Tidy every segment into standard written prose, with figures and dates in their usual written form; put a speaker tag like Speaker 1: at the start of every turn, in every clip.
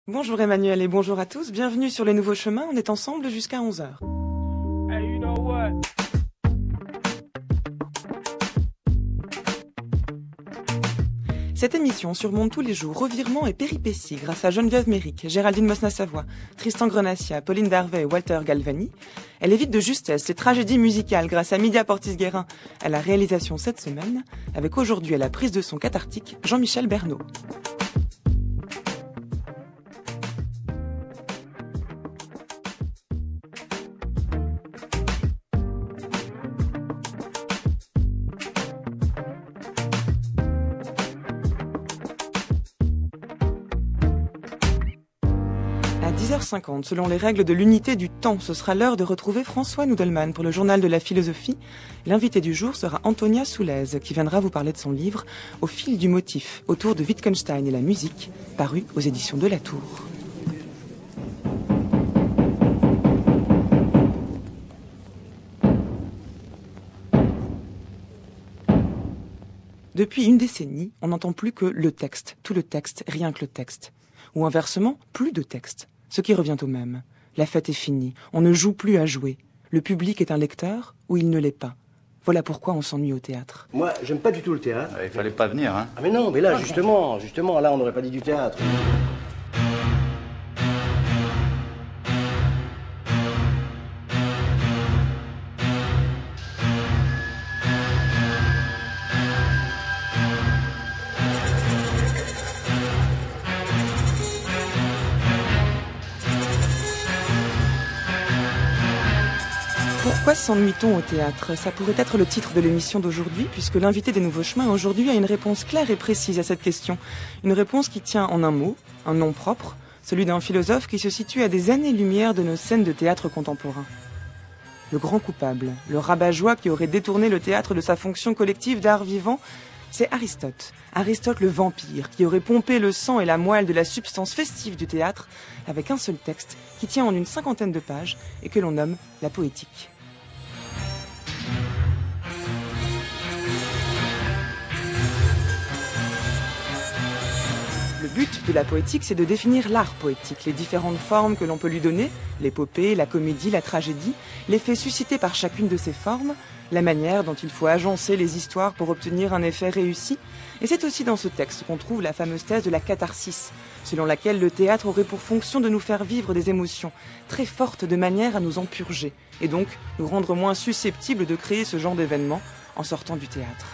Speaker 1: Bonjour Emmanuel et bonjour à tous, bienvenue sur Les Nouveaux Chemins, on est ensemble jusqu'à 11h.
Speaker 2: Hey, you know what?
Speaker 1: Cette émission surmonte tous les jours revirements et péripéties grâce à Geneviève Méric, Géraldine Mosna-Savoie, Tristan Grenassia, Pauline Darvey et Walter Galvani. Elle évite de justesse les tragédies musicales grâce à Midia Portis-Guérin à la réalisation cette semaine, avec aujourd'hui à la prise de son cathartique Jean-Michel Bernot. À 10h50, selon les règles de l'unité du temps, ce sera l'heure de retrouver François Nudelman pour le journal de la philosophie. L'invité du jour sera Antonia Soulez, qui viendra vous parler de son livre « Au fil du motif » autour de Wittgenstein et la musique, paru aux éditions de La Tour. Depuis une décennie, on n'entend plus que le texte, tout le texte, rien que le texte. Ou inversement, plus de texte. Ce qui revient au même. La fête est finie, on ne joue plus à jouer. Le public est un lecteur ou il ne l'est pas. Voilà pourquoi on s'ennuie au théâtre.
Speaker 3: Moi, j'aime pas du tout le théâtre.
Speaker 4: Il fallait pas venir, hein.
Speaker 3: Ah mais non, mais là, justement, là, on n'aurait pas dit du théâtre.
Speaker 1: Pourquoi s'ennuie-t-on au théâtre? Ça pourrait être le titre de l'émission d'aujourd'hui, puisque l'invité des Nouveaux Chemins aujourd'hui a une réponse claire et précise à cette question. Une réponse qui tient en un mot, un nom propre, celui d'un philosophe qui se situe à des années-lumière de nos scènes de théâtre contemporain. Le grand coupable, le rabat-joie qui aurait détourné le théâtre de sa fonction collective d'art vivant, c'est Aristote. Aristote le vampire, qui aurait pompé le sang et la moelle de la substance festive du théâtre avec un seul texte qui tient en une 50aine de pages et que l'on nomme la poétique. Le but de la poétique, c'est de définir l'art poétique, les différentes formes que l'on peut lui donner, l'épopée, la comédie, la tragédie, l'effet suscité par chacune de ces formes, la manière dont il faut agencer les histoires pour obtenir un effet réussi. Et c'est aussi dans ce texte qu'on trouve la fameuse thèse de la catharsis, selon laquelle le théâtre aurait pour fonction de nous faire vivre des émotions très fortes de manière à nous en purger, et donc nous rendre moins susceptibles de créer ce genre d'événement en sortant du théâtre.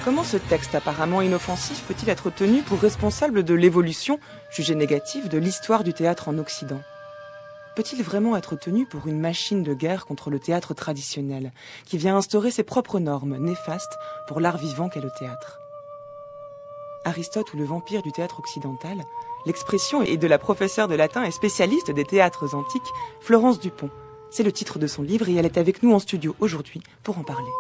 Speaker 1: Comment ce texte apparemment inoffensif peut-il être tenu pour responsable de l'évolution, jugée négative, de l'histoire du théâtre en Occident? Peut-il vraiment être tenu pour une machine de guerre contre le théâtre traditionnel, qui vient instaurer ses propres normes néfastes pour l'art vivant qu'est le théâtre? Aristote ou le vampire du théâtre occidental, l'expression est de la professeure de latin et spécialiste des théâtres antiques, Florence Dupont. C'est le titre de son livre et elle est avec nous en studio aujourd'hui pour en parler.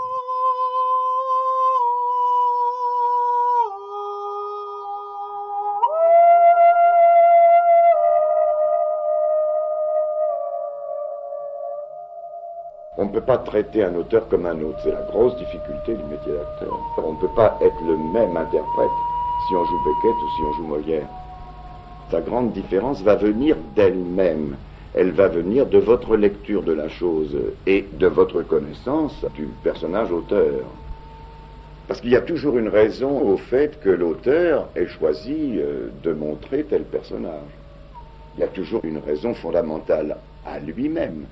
Speaker 5: On ne peut pas traiter un auteur comme un autre. C'est la grosse difficulté du métier d'acteur. On ne peut pas être le même interprète si on joue Beckett ou si on joue Molière. La grande différence va venir d'elle-même. Elle va venir de votre lecture de la chose et de votre connaissance du personnage auteur. Parce qu'il y a toujours une raison au fait que l'auteur ait choisi de montrer tel personnage. Il y a toujours une raison fondamentale à lui-même.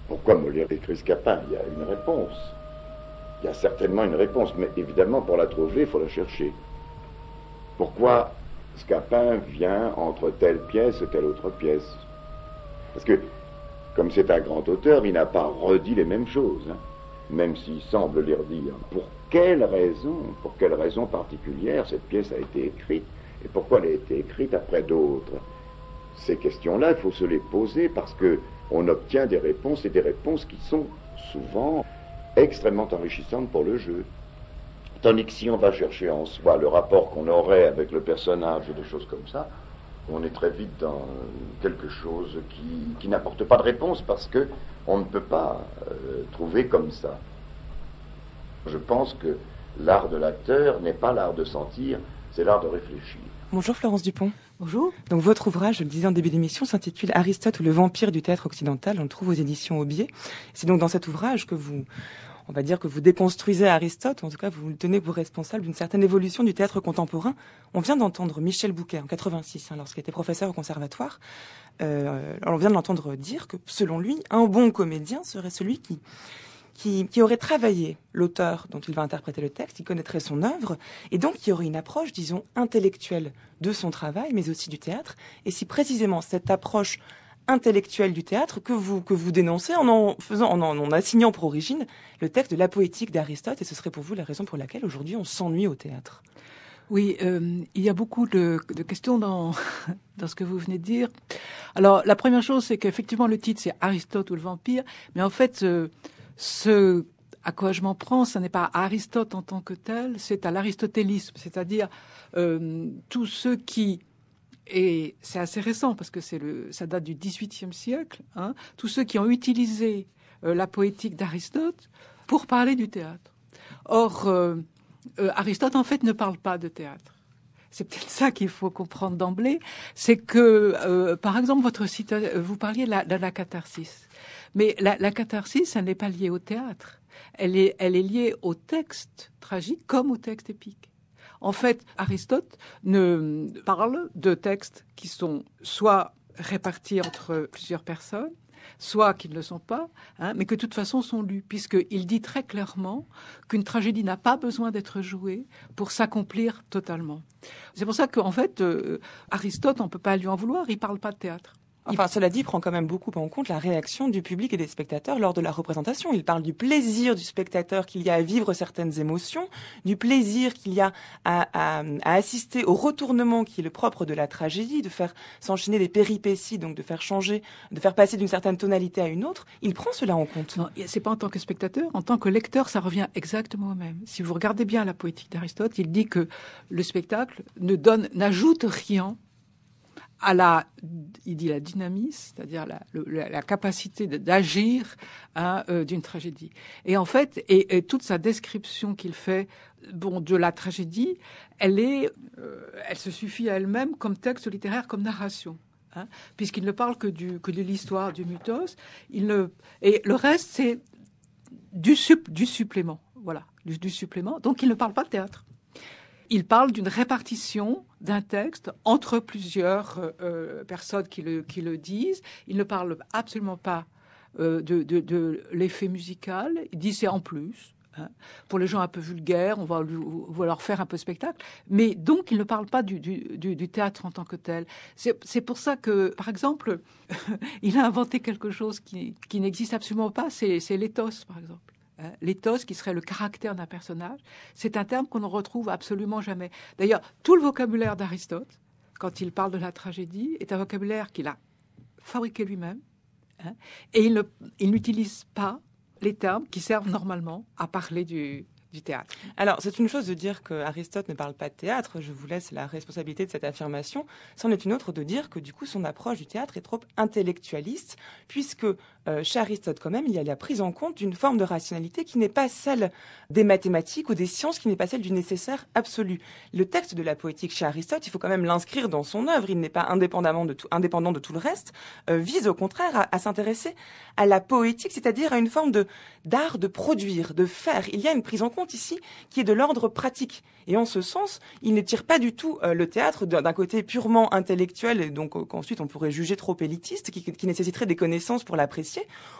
Speaker 5: Pourquoi Molière écrit Scapin? Il y a une réponse. Il y a certainement une réponse, mais évidemment, pour la trouver, il faut la chercher. Pourquoi Scapin vient entre telle pièce et telle autre pièce? Parce que, comme c'est un grand auteur, il n'a pas redit les mêmes choses, hein, même s'il semble les redire. Pour quelle raison particulière cette pièce a été écrite? Et pourquoi elle a été écrite après d'autres? Ces questions-là, il faut se les poser parce que on obtient des réponses, et des réponses qui sont souvent extrêmement enrichissantes pour le jeu. Tandis que si on va chercher en soi le rapport qu'on aurait avec le personnage et des choses comme ça, on est très vite dans quelque chose qui n'apporte pas de réponse parce que on ne peut pas trouver comme ça. Je pense que l'art de l'acteur n'est pas l'art de sentir, c'est l'art de réfléchir.
Speaker 1: Bonjour Florence Dupont.
Speaker 4: Bonjour.
Speaker 1: Donc votre ouvrage, je le disais en début d'émission, s'intitule Aristote ou le vampire du théâtre occidental. On le trouve aux éditions Aubier. C'est donc dans cet ouvrage que vous déconstruisez Aristote, ou en tout cas vous le tenez pour responsable d'une certaine évolution du théâtre contemporain. On vient d'entendre Michel Bouquet en 86, lorsqu'il était professeur au conservatoire. On vient de l'entendre dire que, selon lui, un bon comédien serait celui qui aurait travaillé l'auteur dont il va interpréter le texte, qui connaîtrait son œuvre, et donc qui aurait une approche, disons, intellectuelle de son travail, mais aussi du théâtre. Et si précisément cette approche intellectuelle du théâtre que vous dénoncez en assignant pour origine le texte de la poétique d'Aristote, et ce serait pour vous la raison pour laquelle aujourd'hui on s'ennuie au théâtre.
Speaker 4: Oui, il y a beaucoup de questions dans ce que vous venez de dire. Alors, la première chose, c'est qu'effectivement, le titre, c'est Aristote ou le vampire, mais en fait, ce à quoi je m'en prends, ce n'est pas à Aristote en tant que tel, c'est à l'aristotélisme, c'est-à-dire tous ceux qui, et c'est assez récent parce que ça date du XVIIIe siècle, tous ceux qui ont utilisé la poétique d'Aristote pour parler du théâtre. Or, Aristote, en fait, ne parle pas de théâtre. C'est peut-être ça qu'il faut comprendre d'emblée. C'est que, par exemple, vous parliez de la catharsis. Mais la catharsis, elle n'est pas liée au théâtre. Elle est liée au texte tragique comme au texte épique. En fait, Aristote ne parle de textes qui sont soit répartis entre plusieurs personnes, soit qui ne le sont pas, mais que de toute façon sont lus, puisqu'il dit très clairement qu'une tragédie n'a pas besoin d'être jouée pour s'accomplir totalement. C'est pour ça qu'en fait, Aristote, on ne peut pas lui en vouloir, il ne parle pas de théâtre.
Speaker 1: Enfin, cela dit, il prend quand même beaucoup en compte la réaction du public et des spectateurs lors de la représentation. Il parle du plaisir du spectateur qu'il y a à vivre certaines émotions, du plaisir qu'il y a à assister au retournement qui est le propre de la tragédie, de faire s'enchaîner des péripéties, donc de faire changer, de faire passer d'une certaine tonalité à une autre. Il prend cela en compte.
Speaker 4: Non, c'est pas en tant que spectateur, en tant que lecteur, ça revient exactement au même. Si vous regardez bien la poétique d'Aristote, il dit que le spectacle n'ajoute rien il dit la dynamis, c'est-à-dire la capacité d'agir d'une tragédie. Et en fait, et toute sa description qu'il fait, de la tragédie, elle se suffit à elle-même comme texte littéraire, comme narration. Puisqu'il ne parle que de l'histoire, du mythos. Et le reste, c'est du supplément. Voilà, du supplément. Donc, il ne parle pas de théâtre. Il parle d'une répartition d'un texte entre plusieurs personnes qui le disent. Il ne parle absolument pas de l'effet musical. Il dit c'est en plus. Pour les gens un peu vulgaires, on va leur faire un peu spectacle. Mais donc, il ne parle pas du théâtre en tant que tel. C'est pour ça que, par exemple, il a inventé quelque chose qui n'existe absolument pas. C'est l'éthos, par exemple. L'éthos, qui serait le caractère d'un personnage, c'est un terme qu'on ne retrouve absolument jamais. D'ailleurs, tout le vocabulaire d'Aristote, quand il parle de la tragédie, est un vocabulaire qu'il a fabriqué lui-même, et il n'utilise pas les termes qui servent normalement à parler du théâtre.
Speaker 1: Alors, c'est une chose de dire qu'Aristote ne parle pas de théâtre, je vous laisse la responsabilité de cette affirmation. C'en est une autre de dire que, du coup, son approche du théâtre est trop intellectualiste, puisque chez Aristote, quand même, il y a la prise en compte d'une forme de rationalité qui n'est pas celle des mathématiques ou des sciences, qui n'est pas celle du nécessaire absolu. Le texte de la poétique chez Aristote, il faut quand même l'inscrire dans son œuvre, il n'est pas indépendant de tout le reste, vise au contraire à s'intéresser à la poétique, c'est-à-dire à une forme d'art de produire, de faire. Il y a une prise en compte ici qui est de l'ordre pratique. Et en ce sens, il ne tire pas du tout le théâtre d'un côté purement intellectuel, et donc qu'ensuite on pourrait juger trop élitiste, qui nécessiterait des connaissances pour l'apprécier.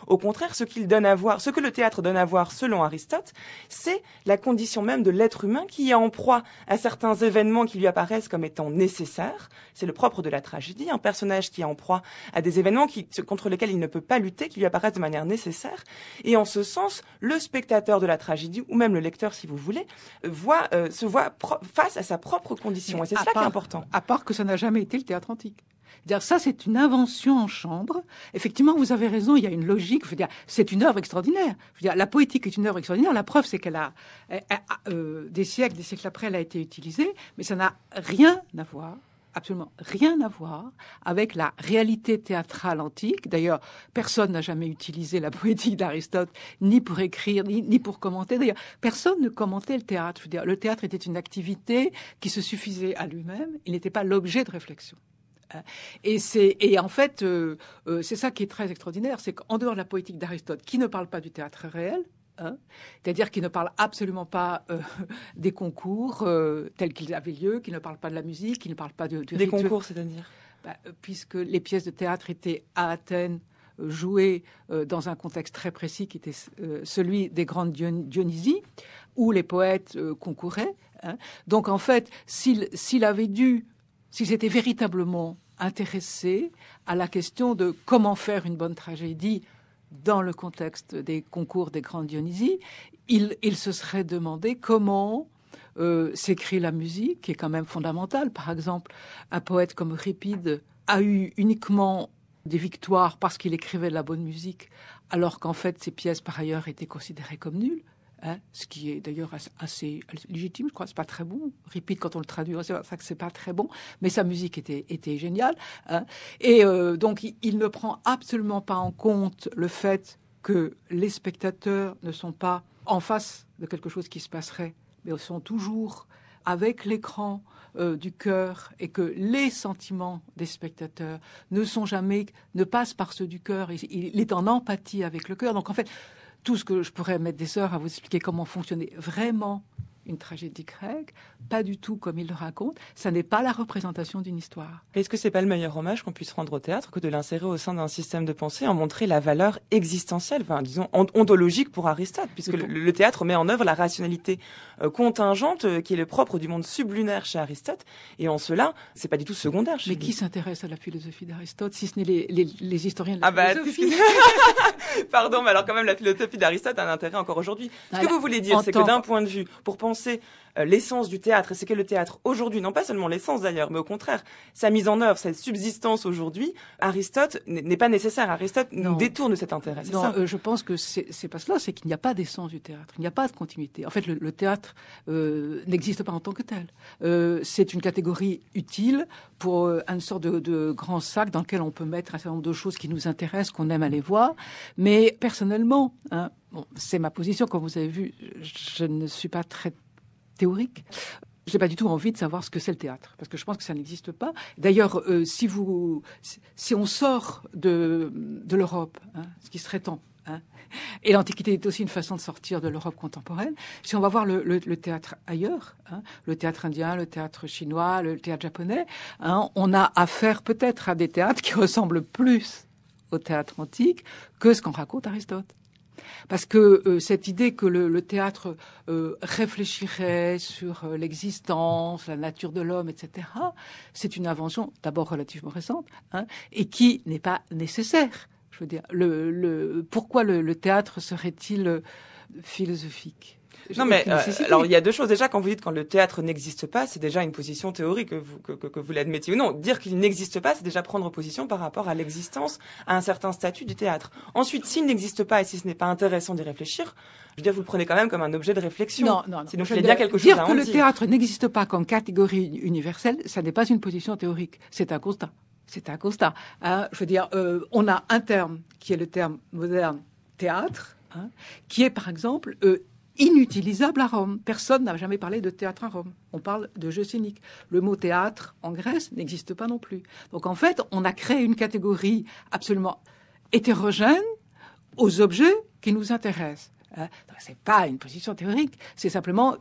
Speaker 1: Au contraire, ce que le théâtre donne à voir, selon Aristote, c'est la condition même de l'être humain qui est en proie à certains événements qui lui apparaissent comme étant nécessaires. C'est le propre de la tragédie, un personnage qui est en proie à des événements contre lesquels il ne peut pas lutter, qui lui apparaissent de manière nécessaire. Et en ce sens, le spectateur de la tragédie, ou même le lecteur si vous voulez, se voit face à sa propre condition. Et c'est cela qui est important.
Speaker 4: À part que ça n'a jamais été le théâtre antique. C'est-à-dire, ça, c'est une invention en chambre. Effectivement, vous avez raison, il y a une logique. C'est une œuvre extraordinaire. La poétique est une œuvre extraordinaire. La preuve, c'est qu'elle des siècles après, elle a été utilisée. Mais ça n'a rien à voir absolument rien à voir avec la réalité théâtrale antique. D'ailleurs, personne n'a jamais utilisé la poétique d'Aristote, ni pour écrire, ni pour commenter. D'ailleurs, personne ne commentait le théâtre. Je veux dire, le théâtre était une activité qui se suffisait à lui-même. Il n'était pas l'objet de réflexion. Et en fait, c'est ça qui est très extraordinaire, c'est qu'en dehors de la poétique d'Aristote, qui ne parle pas du théâtre réel, c'est-à-dire qui ne parle absolument pas des concours tels qu'ils avaient lieu, qui ne parle pas de la musique, qui ne parle pas du
Speaker 1: Des
Speaker 4: rituel.
Speaker 1: concours, c'est-à-dire
Speaker 4: Puisque les pièces de théâtre étaient à Athènes jouées dans un contexte très précis qui était celui des grandes Dionysies, où les poètes concouraient. Donc en fait, s'ils s'étaient véritablement intéressés à la question de comment faire une bonne tragédie dans le contexte des concours des grandes Dionysies, il se serait demandé comment s'écrit la musique, qui est quand même fondamentale. Par exemple, un poète comme Euripide a eu uniquement des victoires parce qu'il écrivait de la bonne musique, alors qu'en fait, ses pièces, par ailleurs, étaient considérées comme nulles. Ce qui est d'ailleurs assez légitime, je crois. C'est pas très bon. Euripide, quand on le traduit, c'est ça que c'est pas très bon. Mais sa musique était géniale. Et donc, il ne prend absolument pas en compte le fait que les spectateurs ne sont pas en face de quelque chose qui se passerait, mais sont toujours avec l'écran du cœur, et que les sentiments des spectateurs ne passent par ceux du cœur. Il est en empathie avec le cœur. Donc, en fait, tout ce que je pourrais mettre des heures à vous expliquer comment fonctionnait vraiment une tragédie grecque, pas du tout comme il le raconte. Ça n'est pas la représentation d'une histoire.
Speaker 1: Est-ce que c'est pas le meilleur hommage qu'on puisse rendre au théâtre que de l'insérer au sein d'un système de pensée, en montrer la valeur existentielle, enfin, disons, ontologique pour Aristote, puisque le théâtre met en œuvre la rationalité contingente qui est le propre du monde sublunaire chez Aristote, et en cela, c'est pas du tout secondaire chez
Speaker 4: Mais
Speaker 1: lui.
Speaker 4: qui s'intéresse à la philosophie d'Aristote, si ce n'est les historiens de la philosophie?
Speaker 1: Pardon, mais alors quand même, la philosophie d'Aristote a un intérêt encore aujourd'hui. Ce que vous voulez dire, c'est que d'un point de vue, pour penser l'essence du théâtre, et c'est que le théâtre aujourd'hui, non pas seulement l'essence d'ailleurs, mais au contraire, sa mise en œuvre, cette subsistance aujourd'hui, Aristote n'est pas nécessaire. Aristote nous détourne de cet intérêt. C'est ça.
Speaker 4: Je pense que c'est pas cela, c'est qu'il n'y a pas d'essence du théâtre, il n'y a pas de continuité. En fait, le théâtre n'existe pas en tant que tel. C'est une catégorie utile pour une sorte de grand sac dans lequel on peut mettre un certain nombre de choses qui nous intéressent, qu'on aime aller voir. Mais personnellement, c'est ma position, comme vous avez vu, je ne suis pas très théorique. Je n'ai pas du tout envie de savoir ce que c'est le théâtre, parce que je pense que ça n'existe pas. D'ailleurs, si on sort de l'Europe, ce qui serait temps, et l'Antiquité est aussi une façon de sortir de l'Europe contemporaine, si on va voir le théâtre ailleurs, le théâtre indien, le théâtre chinois, le théâtre japonais, on a affaire peut-être à des théâtres qui ressemblent plus au théâtre antique que ce qu'en raconte Aristote. Parce que cette idée que le théâtre réfléchirait sur l'existence, la nature de l'homme, etc., c'est une invention d'abord relativement récente, et qui n'est pas nécessaire. Je veux dire, pourquoi le théâtre serait-il philosophique ?
Speaker 1: Non, mais alors il y a deux choses. Déjà, quand vous dites quand le théâtre n'existe pas, c'est déjà une position théorique que vous l'admettiez ou non. Dire qu'il n'existe pas, c'est déjà prendre position par rapport à l'existence, à un certain statut du théâtre. Ensuite, s'il n'existe pas et si ce n'est pas intéressant d'y réfléchir, je veux dire, vous le prenez quand même comme un objet de réflexion.
Speaker 4: Non.
Speaker 1: Sinon, il y a bien quelque chose à en dire.
Speaker 4: Dire que le théâtre n'existe pas comme catégorie universelle, ça n'est pas une position théorique. C'est un constat. C'est un constat. Je veux dire, on a un terme qui est le terme moderne théâtre, qui est par exemple inutilisable à Rome. Personne n'a jamais parlé de théâtre à Rome. On parle de jeu scénique. Le mot théâtre en Grèce n'existe pas non plus. Donc en fait, on a créé une catégorie absolument hétérogène aux objets qui nous intéressent. C'est pas une position théorique, c'est simplement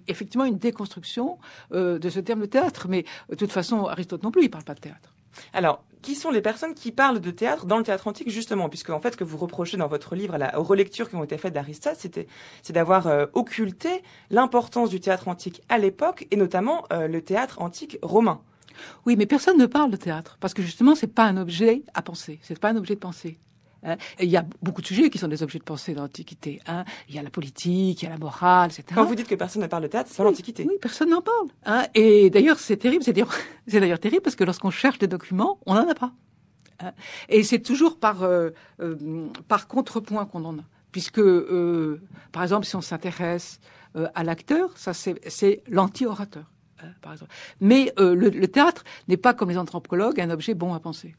Speaker 4: effectivement une déconstruction de ce terme de théâtre. Mais de toute façon, Aristote non plus, il parle pas de théâtre.
Speaker 1: Alors, qui sont les personnes qui parlent de théâtre dans le théâtre antique, justement, puisque en fait, ce que vous reprochez dans votre livre aux relectures qui ont été faites d'Aristote, c'est d'avoir occulté l'importance du théâtre antique à l'époque, et notamment le théâtre antique romain.
Speaker 4: Oui, mais personne ne parle de théâtre, parce que justement, c'est pas un objet à penser, c'est pas un objet de pensée. Il y a beaucoup de sujets qui sont des objets de pensée dans l'Antiquité. Il y a la politique, il y a la morale, etc.
Speaker 1: Quand vous dites que personne ne parle de théâtre, c'est pas l'Antiquité.
Speaker 4: Oui, personne n'en parle. Et d'ailleurs, c'est terrible. C'est d'ailleurs terrible parce que lorsqu'on cherche des documents, on n'en a pas. Et c'est toujours par contrepoint qu'on en a. Puisque, par exemple, si on s'intéresse à l'acteur, ça c'est l'anti-orateur. par exemple. Mais le théâtre n'est pas, comme les anthropologues, un objet bon à penser.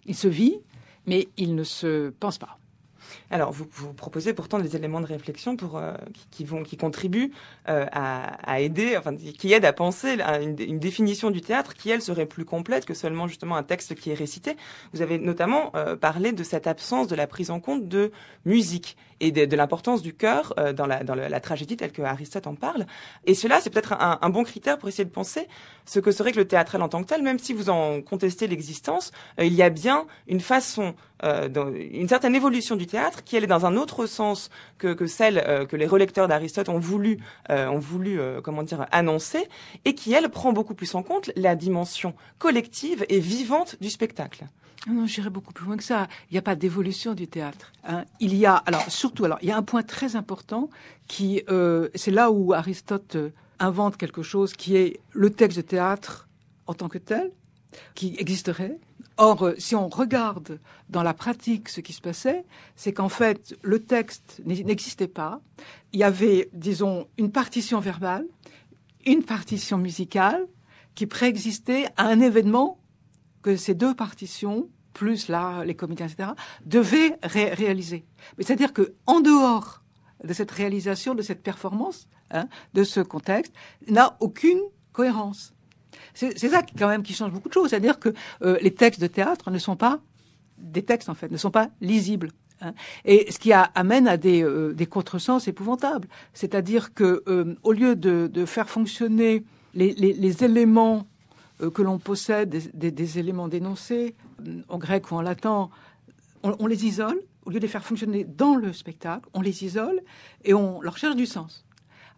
Speaker 4: Il se vit, mais il ne se pense pas.
Speaker 1: Alors, vous proposez pourtant des éléments de réflexion qui contribuent à aider, enfin, qui aident à penser à une définition du théâtre qui, elle, serait plus complète que seulement justement un texte qui est récité. Vous avez notamment parlé de cette absence de la prise en compte de musique et de l'importance du chœur dans la tragédie telle que Aristote en parle. Et cela, c'est peut-être un bon critère pour essayer de penser ce que serait que le théâtral en tant que tel, même si vous en contestez l'existence, il y a bien une façon, une certaine évolution du théâtre qui elle est dans un autre sens que celle que les relecteurs d'Aristote ont voulu annoncer, et qui elle prend beaucoup plus en compte la dimension collective et vivante du spectacle.
Speaker 4: Non, j'irais beaucoup plus loin que ça. Il n'y a pas d'évolution du théâtre. Il y a, il y a un point très important qui, c'est là où Aristote invente quelque chose qui est le texte de théâtre en tant que tel, qui existerait. Or, si on regarde dans la pratique ce qui se passait, c'est qu'en fait, le texte n'existait pas. Il y avait, disons, une partition verbale, une partition musicale qui préexistait à un événement que ces deux partitions, plus là, les comédiens, etc., devaient réaliser. Mais c'est-à-dire qu'en dehors de cette réalisation, de cette performance, de ce contexte, n'a aucune cohérence. C'est ça quand même qui change beaucoup de choses. C'est-à-dire que les textes de théâtre ne sont pas des textes, en fait, ne sont pas lisibles. Et ce qui amène à des contresens épouvantables. C'est-à-dire que au lieu de faire fonctionner les éléments que l'on possède, des éléments d'énoncé, en grec ou en latin, on les isole. Au lieu de les faire fonctionner dans le spectacle, on les isole et on leur cherche du sens.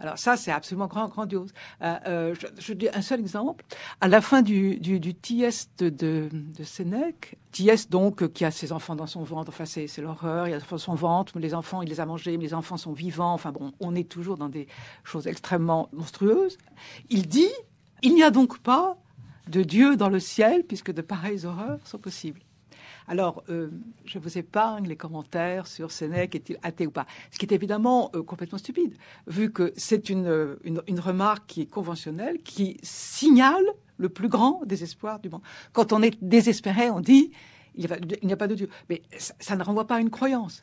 Speaker 4: Alors ça, c'est absolument grandiose. Je dis un seul exemple. À la fin du Thyeste de Sénèque, Thyeste donc qui a ses enfants dans son ventre, enfin c'est l'horreur, il a dans son ventre, mais les enfants, il les a mangés, mais les enfants sont vivants, enfin bon, on est toujours dans des choses extrêmement monstrueuses. Il dit, il n'y a donc pas de Dieu dans le ciel, puisque de pareilles horreurs sont possibles. Alors, je vous épargne les commentaires sur Sénèque, est-il athée ou pas. Ce qui est évidemment complètement stupide, vu que c'est une remarque qui est conventionnelle, qui signale le plus grand désespoir du monde. Quand on est désespéré, on dit il n'y a pas de Dieu. Mais ça ne renvoie pas à une croyance.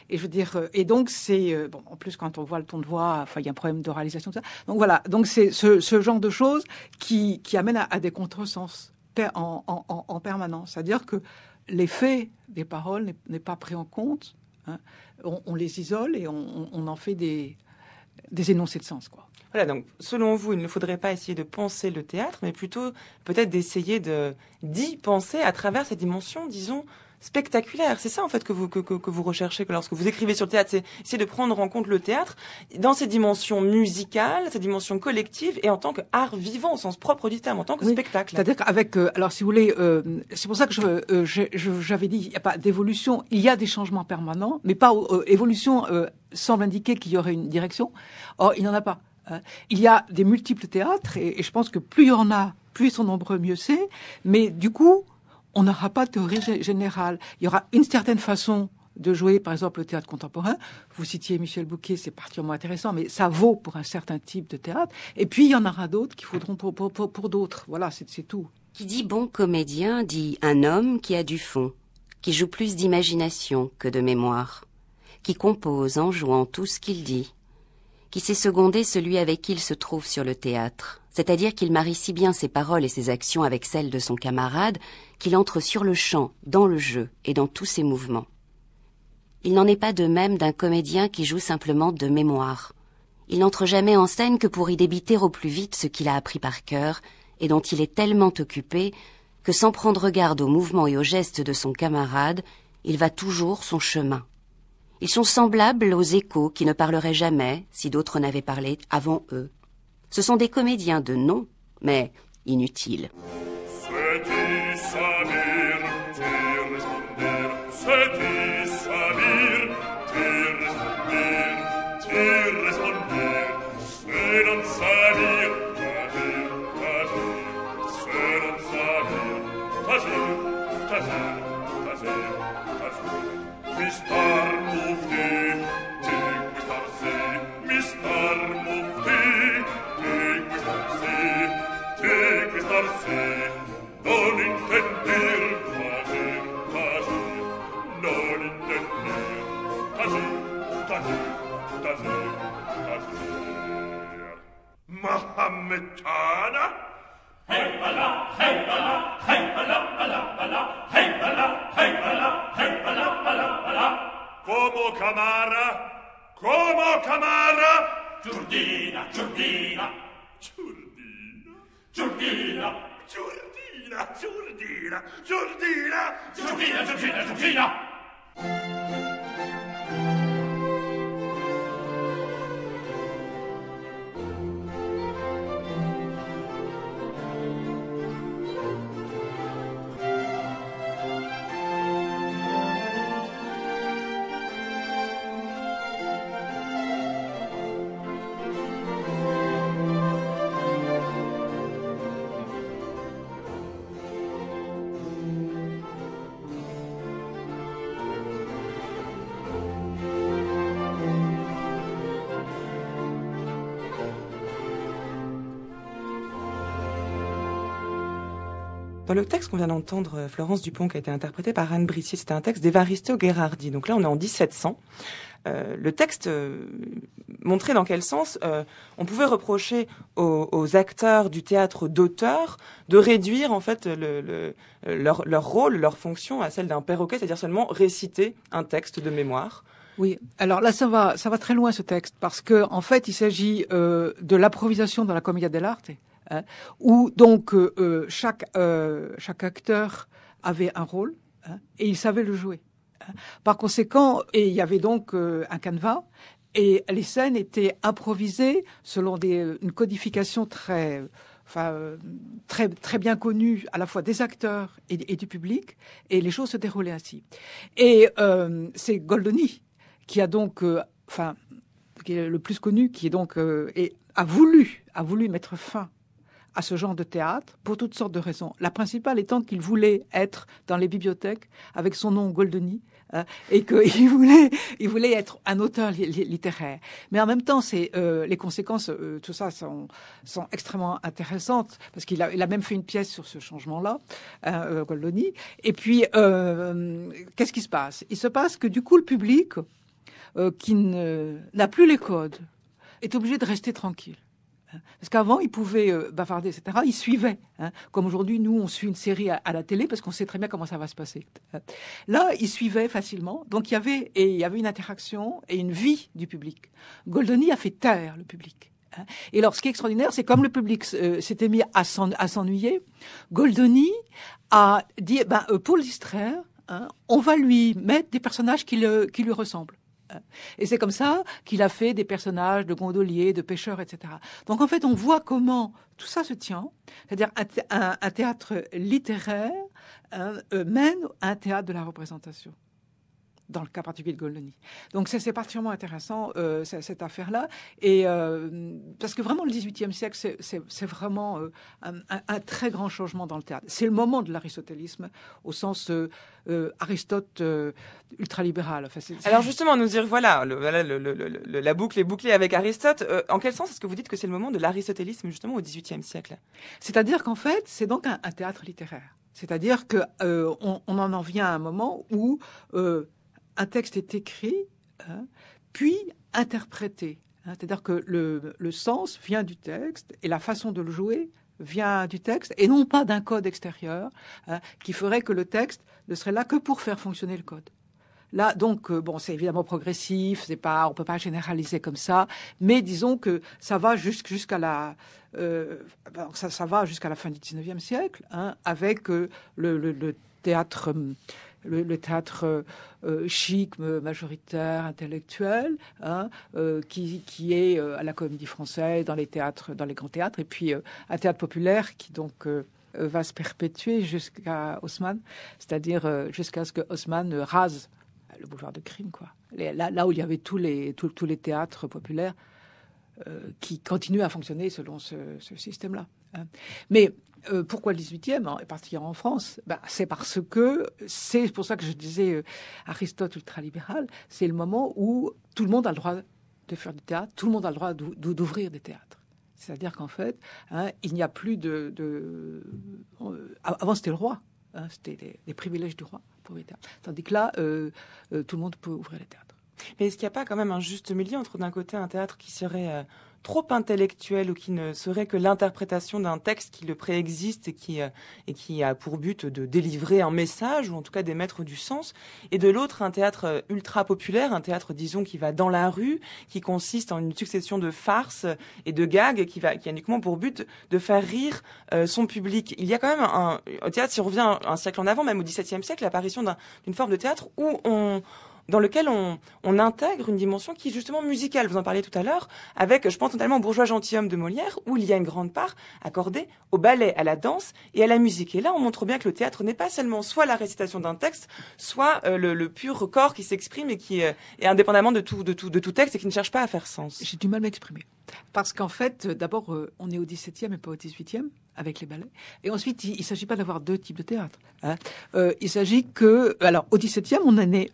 Speaker 4: Et je veux dire, et donc c'est bon. En plus, quand on voit le ton de voix, enfin, il y a un problème d'oralisation, tout ça. Donc voilà. Donc c'est ce genre de choses qui amène à des contresens en permanence. C'est-à-dire que l'effet des paroles n'est pas pris en compte. On les isole et on en fait des énoncés de sens, quoi.
Speaker 1: Voilà, donc selon vous, il ne faudrait pas essayer de penser le théâtre, mais plutôt peut-être d'essayer d'y penser à travers cette dimension, disons, spectaculaire. C'est ça en fait que vous recherchez lorsque vous écrivez sur le théâtre, c'est essayer de prendre en compte le théâtre dans ses dimensions musicales, ses dimensions collectives et en tant qu'art vivant au sens propre du terme, en tant que spectacle.
Speaker 4: C'est-à-dire qu'avec, alors si vous voulez, c'est pour ça que j'avais dit il n'y a pas d'évolution, il y a des changements permanents, mais pas évolution semble indiquer qu'il y aurait une direction. Or il n'y en a pas. Il y a des multiples théâtres et je pense que plus il y en a, plus ils sont nombreux, mieux c'est. Mais du coup, on n'aura pas de théorie générale. Il y aura une certaine façon de jouer, par exemple, le théâtre contemporain. Vous citiez Michel Bouquet, c'est particulièrement intéressant, mais ça vaut pour un certain type de théâtre. Et puis, il y en aura d'autres qui vaudront pour d'autres. Voilà, c'est tout.
Speaker 6: Qui dit bon comédien dit un homme qui a du fond, qui joue plus d'imagination que de mémoire, qui compose en jouant tout ce qu'il dit, qui sait seconder celui avec qui il se trouve sur le théâtre, c'est-à-dire qu'il marie si bien ses paroles et ses actions avec celles de son camarade qu'il entre sur le champ, dans le jeu et dans tous ses mouvements. Il n'en est pas de même d'un comédien qui joue simplement de mémoire. Il n'entre jamais en scène que pour y débiter au plus vite ce qu'il a appris par cœur et dont il est tellement occupé que sans prendre garde aux mouvements et aux gestes de son camarade, il va toujours son chemin. Ils sont semblables aux échos qui ne parleraient jamais si d'autres n'avaient parlé avant eux. Ce sont des comédiens de nom, mais inutiles.
Speaker 7: Mahometana.
Speaker 8: Hey bala, hey bala, hey bala, bala, bala, hey bala, hey bala, hey bala, bala, bala.
Speaker 7: Como Camara.
Speaker 8: Giurdina, Giurdina.
Speaker 7: Giurdina.
Speaker 8: Giurdina.
Speaker 7: Giurdina. Giurdina.
Speaker 8: Giurdina, Giurdina, Giurdina.
Speaker 1: Dans le texte qu'on vient d'entendre, Florence Dupont, qui a été interprété par Anne Brissier, c'était un texte d'Evaristo Gherardi. Donc là, on est en 1700. Le texte montrait dans quel sens on pouvait reprocher aux acteurs du théâtre d'auteur de réduire en fait leur rôle, leur fonction à celle d'un perroquet, c'est-à-dire seulement réciter un texte de mémoire.
Speaker 4: Oui, alors là ça va très loin ce texte parce que en fait il s'agit de l'improvisation dans la commedia dell'arte. Où donc chaque acteur avait un rôle et il savait le jouer. Par conséquent, et il y avait donc un canevas et les scènes étaient improvisées selon une codification très bien connue à la fois des acteurs et du public, et les choses se déroulaient ainsi. Et c'est Goldoni qui a donc, qui est le plus connu, qui est donc a voulu mettre fin à ce genre de théâtre pour toutes sortes de raisons. La principale étant qu'il voulait être dans les bibliothèques avec son nom Goldoni et qu'il voulait être un auteur littéraire. Mais en même temps, les conséquences, tout ça sont extrêmement intéressantes parce qu'il a même fait une pièce sur ce changement-là, Goldoni. Et puis, qu'est-ce qui se passe ? Il se passe que du coup, le public qui n'a plus les codes est obligé de rester tranquille. Parce qu'avant, ils pouvaient bavarder, etc. Ils suivaient. Comme aujourd'hui, nous, on suit une série à la télé parce qu'on sait très bien comment ça va se passer. Là, ils suivaient facilement. Donc, il y avait une interaction et une vie du public. Goldoni a fait taire le public. Et alors, ce qui est extraordinaire, c'est comme le public s'était mis à s'ennuyer, Goldoni a dit, pour le distraire, on va lui mettre des personnages qui lui ressemblent. Et c'est comme ça qu'il a fait des personnages de gondoliers, de pêcheurs, etc. Donc en fait, on voit comment tout ça se tient, c'est-à-dire un théâtre littéraire mène à un théâtre de la représentation, dans le cas particulier de Goldoni. Donc c'est particulièrement intéressant, cette affaire-là, et parce que vraiment le XVIIIe siècle, c'est vraiment un très grand changement dans le théâtre. C'est le moment de l'aristotélisme, au sens Aristote ultralibéral. Enfin,
Speaker 1: alors justement, nous dire, voilà, la boucle est bouclée avec Aristote. En quel sens est-ce que vous dites que c'est le moment de l'aristotélisme, justement, au XVIIIe siècle ?
Speaker 4: C'est-à-dire qu'en fait, c'est donc un théâtre littéraire. C'est-à-dire qu'on en vient à un moment où un texte est écrit, puis interprété. C'est-à-dire que le sens vient du texte et la façon de le jouer vient du texte et non pas d'un code extérieur qui ferait que le texte ne serait là que pour faire fonctionner le code. Là, donc, c'est évidemment progressif, on peut pas généraliser comme ça, mais disons que ça va jusqu'à la fin du XIXe siècle, avec le théâtre. Le théâtre chic, majoritaire, intellectuel, qui est à la Comédie Française, dans les grands théâtres, et puis un théâtre populaire qui donc va se perpétuer jusqu'à Haussmann, c'est-à-dire jusqu'à ce que Haussmann rase le boulevard de Crime, quoi. Là où il y avait tous les théâtres populaires qui continuent à fonctionner selon ce système-là. Mais pourquoi le 18e, et particulièrement en France ? C'est parce que, c'est pour ça que je disais Aristote ultralibéral, c'est le moment où tout le monde a le droit de faire du théâtre, tout le monde a le droit d'ouvrir des théâtres. C'est-à-dire qu'en fait, il n'y a plus avant, c'était le roi, c'était les privilèges du roi pour les théâtres. Tandis que là, tout le monde peut ouvrir les théâtres.
Speaker 1: Mais est-ce qu'il n'y a pas quand même un juste milieu entre d'un côté un théâtre qui serait trop intellectuel ou qui ne serait que l'interprétation d'un texte qui le préexiste et qui a pour but de délivrer un message ou en tout cas d'émettre du sens, et de l'autre un théâtre ultra populaire, un théâtre disons qui va dans la rue, qui consiste en une succession de farces et de gags qui a uniquement pour but de faire rire son public. Il y a quand même au théâtre, si on revient un siècle en avant, même au XVIIe siècle, l'apparition d'une forme de théâtre dans lequel on intègre une dimension qui est justement musicale. Vous en parliez tout à l'heure, avec, je pense notamment au Bourgeois gentilhomme de Molière, où il y a une grande part accordée au ballet, à la danse et à la musique. Et là, on montre bien que le théâtre n'est pas seulement soit la récitation d'un texte, soit le pur corps qui s'exprime et qui est indépendamment de tout texte et qui ne cherche pas à faire sens.
Speaker 4: J'ai du mal à m'exprimer. Parce qu'en fait, d'abord, on est au XVIIe et pas au XVIIIe, avec les ballets. Et ensuite, il ne s'agit pas d'avoir deux types de théâtre. Hein. Il s'agit que... Alors, au XVIIe, on en est...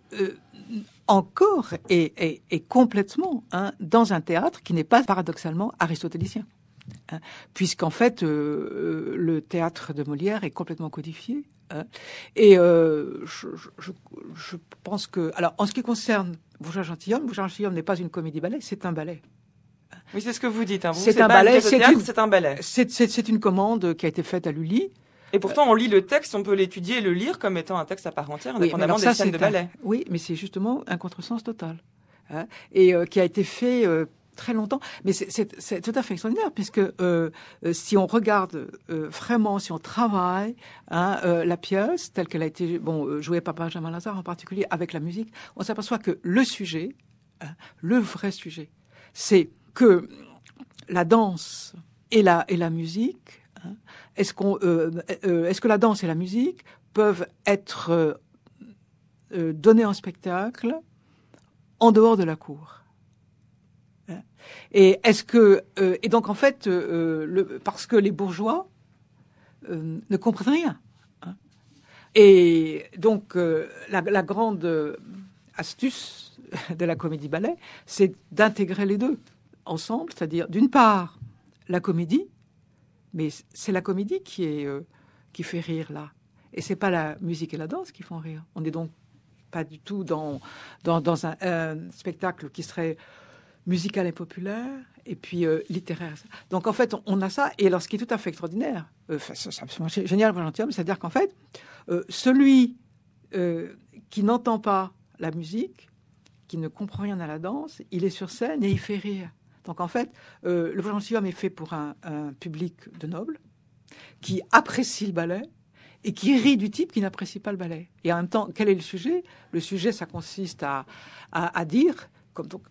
Speaker 4: encore et complètement dans un théâtre qui n'est pas paradoxalement aristotélicien. Puisqu'en fait, le théâtre de Molière est complètement codifié. Et je pense que... Alors, en ce qui concerne Bourgeois gentilhomme n'est pas une comédie-ballet, c'est un ballet.
Speaker 1: Oui, c'est ce que vous dites. Hein.
Speaker 4: C'est un ballet,
Speaker 1: c'est un ballet.
Speaker 4: C'est une commande qui a été faite à Lully.
Speaker 1: Et pourtant, on lit le texte, on peut l'étudier et le lire comme étant un texte à part entière, indépendamment des scènes de ballet.
Speaker 4: Oui, mais c'est justement un contresens total. Et qui a été fait très longtemps. Mais c'est tout à fait extraordinaire, puisque si on regarde vraiment, si on travaille la pièce, telle qu'elle a été jouée par Benjamin Lazare en particulier, avec la musique, on s'aperçoit que le sujet, le vrai sujet, c'est que la danse et la musique... Est-ce que la danse et la musique peuvent être données en spectacle en dehors de la cour? Et et donc en fait, parce que les bourgeois ne comprennent rien. Et donc la grande astuce de la comédie-ballet, c'est d'intégrer les deux ensemble, c'est-à-dire d'une part la comédie. Mais c'est la comédie qui fait rire, là. Et c'est pas la musique et la danse qui font rire. On n'est donc pas du tout dans un spectacle qui serait musical et populaire, et puis littéraire. Donc, en fait, on a ça. Et alors, ce qui est tout à fait extraordinaire, c'est absolument génial pour gentilhomme, c'est-à-dire qu'en fait, celui qui n'entend pas la musique, qui ne comprend rien à la danse, il est sur scène et il fait rire. Donc, en fait, le gentilhomme est fait pour un public de nobles qui apprécie le ballet et qui rit du type qui n'apprécie pas le ballet. Et en même temps, quel est le sujet ? Le sujet, ça consiste à dire, comme donc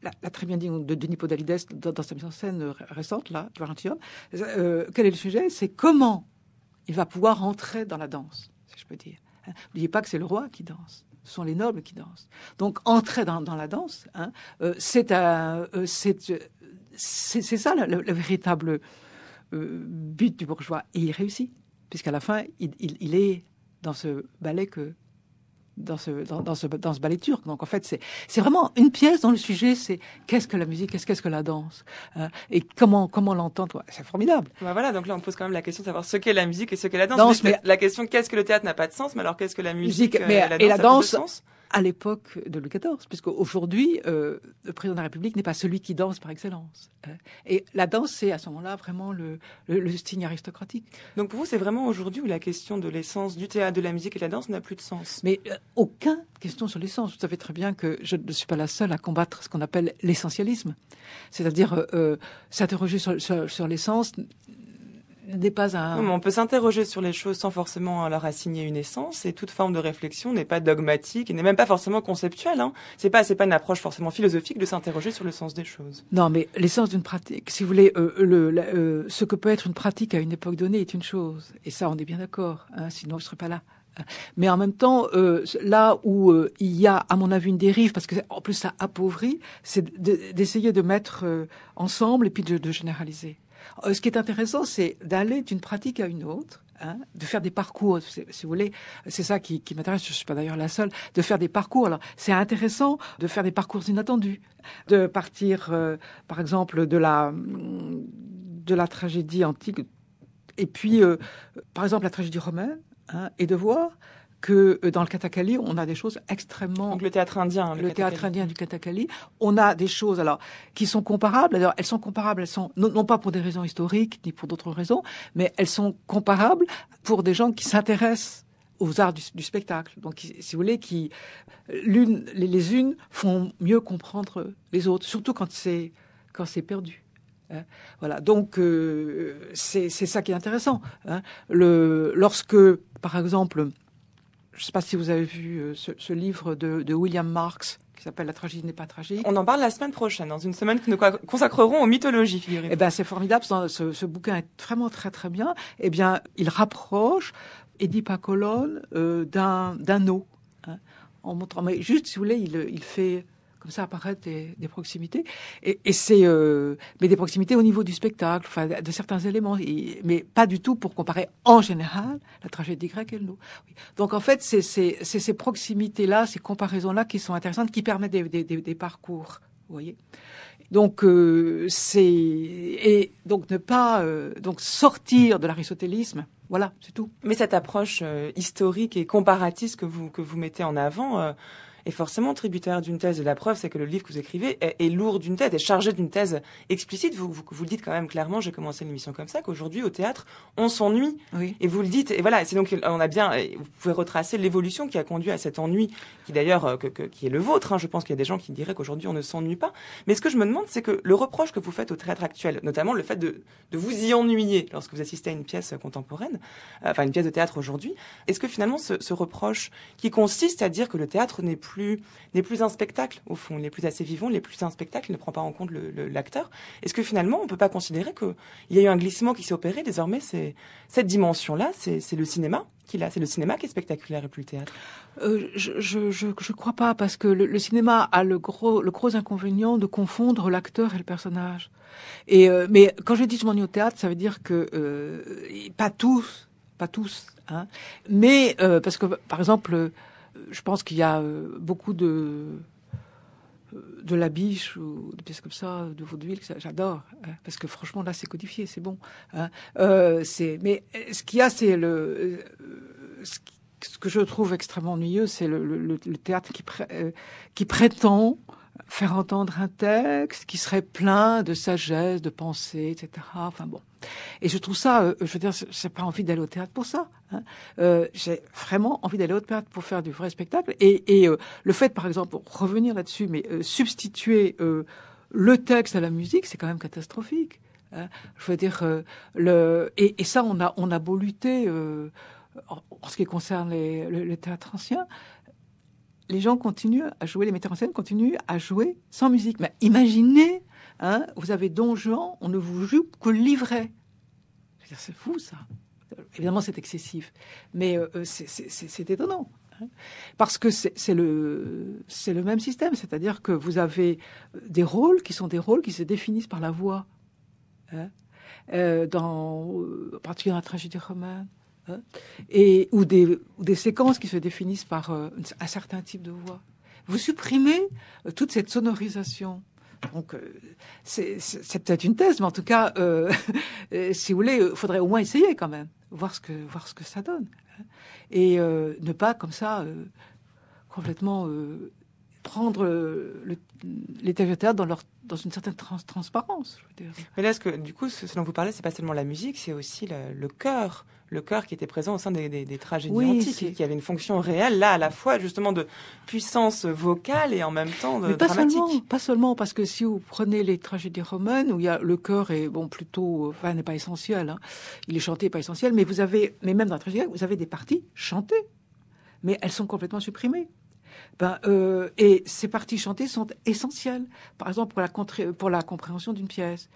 Speaker 4: l'a très bien dit de Denis Podalides dans sa mise en scène récente, là, du gentilhomme, quel est le sujet ? C'est comment il va pouvoir entrer dans la danse, si je peux dire. N'oubliez pas que c'est le roi qui danse. Ce sont les nobles qui dansent. Donc, entrer dans la danse, c'est ça le véritable but du bourgeois. Et il réussit, puisqu'à la fin, il est dans ce ballet dans ce ballet turc. Donc, en fait, c'est vraiment une pièce dont le sujet, c'est qu'est-ce que la musique, qu'est-ce que la danse, et comment l'entendre. C'est formidable.
Speaker 1: Ben voilà, donc là, on pose quand même la question de savoir ce qu'est la musique et ce qu'est la danse. Mais la question, qu'est-ce que le théâtre n'a pas de sens, mais alors qu'est-ce que la musique et la danse a plus de sens ?
Speaker 4: À l'époque de Louis XIV, puisqu'aujourd'hui, le président de la République n'est pas celui qui danse par excellence. Et la danse, c'est à ce moment-là vraiment le signe aristocratique.
Speaker 1: Donc pour vous, c'est vraiment aujourd'hui où la question de l'essence du théâtre, de la musique et de la danse n'a plus de sens.
Speaker 4: Mais aucune question sur l'essence. Vous savez très bien que je ne suis pas la seule à combattre ce qu'on appelle l'essentialisme. C'est-à-dire s'interroger sur l'essence n'est pas un...
Speaker 1: Non, mais on peut s'interroger sur les choses sans forcément leur assigner une essence, et toute forme de réflexion n'est pas dogmatique et n'est même pas forcément conceptuelle. Hein. C'est pas une approche forcément philosophique de s'interroger sur le sens des choses.
Speaker 4: Non, mais l'essence d'une pratique, si vous voulez, ce que peut être une pratique à une époque donnée est une chose, et ça on est bien d'accord, sinon je serais pas là. Mais en même temps, là où il y a, à mon avis, une dérive, parce que en plus ça appauvrit, c'est d'essayer de mettre ensemble et puis de généraliser. Ce qui est intéressant, c'est d'aller d'une pratique à une autre, de faire des parcours, si vous voulez. C'est ça qui m'intéresse, je ne suis pas d'ailleurs la seule, de faire des parcours. Alors, c'est intéressant de faire des parcours inattendus, de partir, par exemple, de la tragédie antique, et puis, par exemple, la tragédie romaine, et de voir que dans le Kathakali, on a des choses extrêmement...
Speaker 1: Donc le théâtre indien.
Speaker 4: Le théâtre indien du Kathakali. On a des choses alors qui sont comparables. Alors, elles sont comparables, elles sont non pas pour des raisons historiques, ni pour d'autres raisons, mais elles sont comparables pour des gens qui s'intéressent aux arts du spectacle. Donc, si vous voulez, les unes font mieux comprendre les autres, surtout quand c'est perdu. Hein. Voilà. Donc, c'est ça qui est intéressant. Hein. Lorsque, par exemple, je ne sais pas si vous avez vu ce livre de William Marks qui s'appelle La tragédie n'est pas tragique.
Speaker 1: On en parle la semaine prochaine, dans une semaine que nous consacrerons aux mythologies, figurez-vous.
Speaker 4: Eh ben, c'est formidable. Ce bouquin est vraiment très très bien. Eh bien, il rapproche Édipe à Colonne d'un eau, hein, en montrant. Mais juste, si vous voulez, il fait comme ça apparaître des proximités, et c'est mais des proximités au niveau du spectacle, enfin de certains éléments, mais pas du tout pour comparer en général la tragédie grecque et le nôtre. Oui. Donc en fait, c'est ces proximités-là, ces comparaisons-là qui sont intéressantes, qui permettent des parcours. Vous voyez. Donc et donc ne pas donc sortir de l'aristotélisme. Voilà, c'est tout.
Speaker 1: Mais cette approche historique et comparatiste que vous mettez en avant est forcément tributaire d'une thèse. Et la preuve, c'est que le livre que vous écrivez est lourd d'une thèse, est chargé d'une thèse explicite. Vous le dites quand même clairement, j'ai commencé l'émission comme ça, qu'aujourd'hui, au théâtre, on s'ennuie. Oui. Et vous le dites. Et voilà, c'est donc, on a bien, vous pouvez retracer l'évolution qui a conduit à cet ennui, qui d'ailleurs, qui est le vôtre. Hein. Je pense qu'il y a des gens qui diraient qu'aujourd'hui, on ne s'ennuie pas. Mais ce que je me demande, c'est que le reproche que vous faites au théâtre actuel, notamment le fait de vous y ennuyer lorsque vous assistez à une pièce contemporaine, enfin une pièce de théâtre aujourd'hui, est-ce que finalement ce reproche qui consiste à dire que le théâtre n'est plus un spectacle, au fond, n'est plus assez vivant, n'est plus un spectacle, ne prend pas en compte l'acteur. Est-ce que finalement, on ne peut pas considérer qu'il y a eu un glissement qui s'est opéré, désormais, cette dimension-là, c'est le cinéma c'est le cinéma qui est spectaculaire et plus le théâtre?
Speaker 4: Je crois pas, parce que le cinéma a le gros inconvénient de confondre l'acteur et le personnage. Mais quand je dis je m'ennuie au théâtre, ça veut dire que pas tous, hein. Mais parce que par exemple, je pense qu'il y a beaucoup de La Biche ou de pièces comme ça, de vaudeville, que j'adore, hein, parce que franchement là c'est codifié, c'est bon. Hein. Mais ce qu'il y a, c'est ce que je trouve extrêmement ennuyeux, c'est le théâtre qui prétend faire entendre un texte qui serait plein de sagesse, de pensée, etc. Enfin bon. Et je trouve ça, je veux dire, j'ai pas envie d'aller au théâtre pour ça. Hein. J'ai vraiment envie d'aller au théâtre pour faire du vrai spectacle. Et le fait, par exemple, pour revenir là-dessus, mais substituer le texte à la musique, c'est quand même catastrophique. Hein. Je veux dire, et ça, on a beau lutter en ce qui concerne le théâtre ancien. Les gens continuent à jouer, les metteurs en scène continuent à jouer sans musique. Mais imaginez, hein, vous avez Don Juan, on ne vous joue que le livret. Je veux dire, c'est fou, ça. Évidemment, c'est excessif. Mais c'est étonnant. Hein, parce que c'est le même système. C'est-à-dire que vous avez des rôles qui sont des rôles qui se définissent par la voix. Hein, en particulier dans la tragédie romaine. Ou des séquences qui se définissent par un certain type de voix. Vous supprimez toute cette sonorisation. Donc, c'est peut-être une thèse, mais en tout cas, si vous voulez, il faudrait au moins essayer quand même, voir ce que ça donne. Et ne pas, comme ça, complètement prendre les théâtres dans une certaine transparence. Je veux dire.
Speaker 1: Mais là, du coup, ce dont vous parlez, c'est pas seulement la musique, c'est aussi le chœur. Le chœur qui était présent au sein des tragédies antiques, qui avait une fonction réelle, là, à la fois, justement, de puissance vocale et en même temps de dramatique.
Speaker 4: Pas seulement, parce que si vous prenez les tragédies romaines, où il y a le chœur est, plutôt, enfin, n'est pas essentiel, hein. Il est chanté, pas essentiel, mais mais même dans la tragédie, vous avez des parties chantées. Mais elles sont complètement supprimées. Et ces parties chantées sont essentielles. Par exemple, pour la compréhension d'une pièce.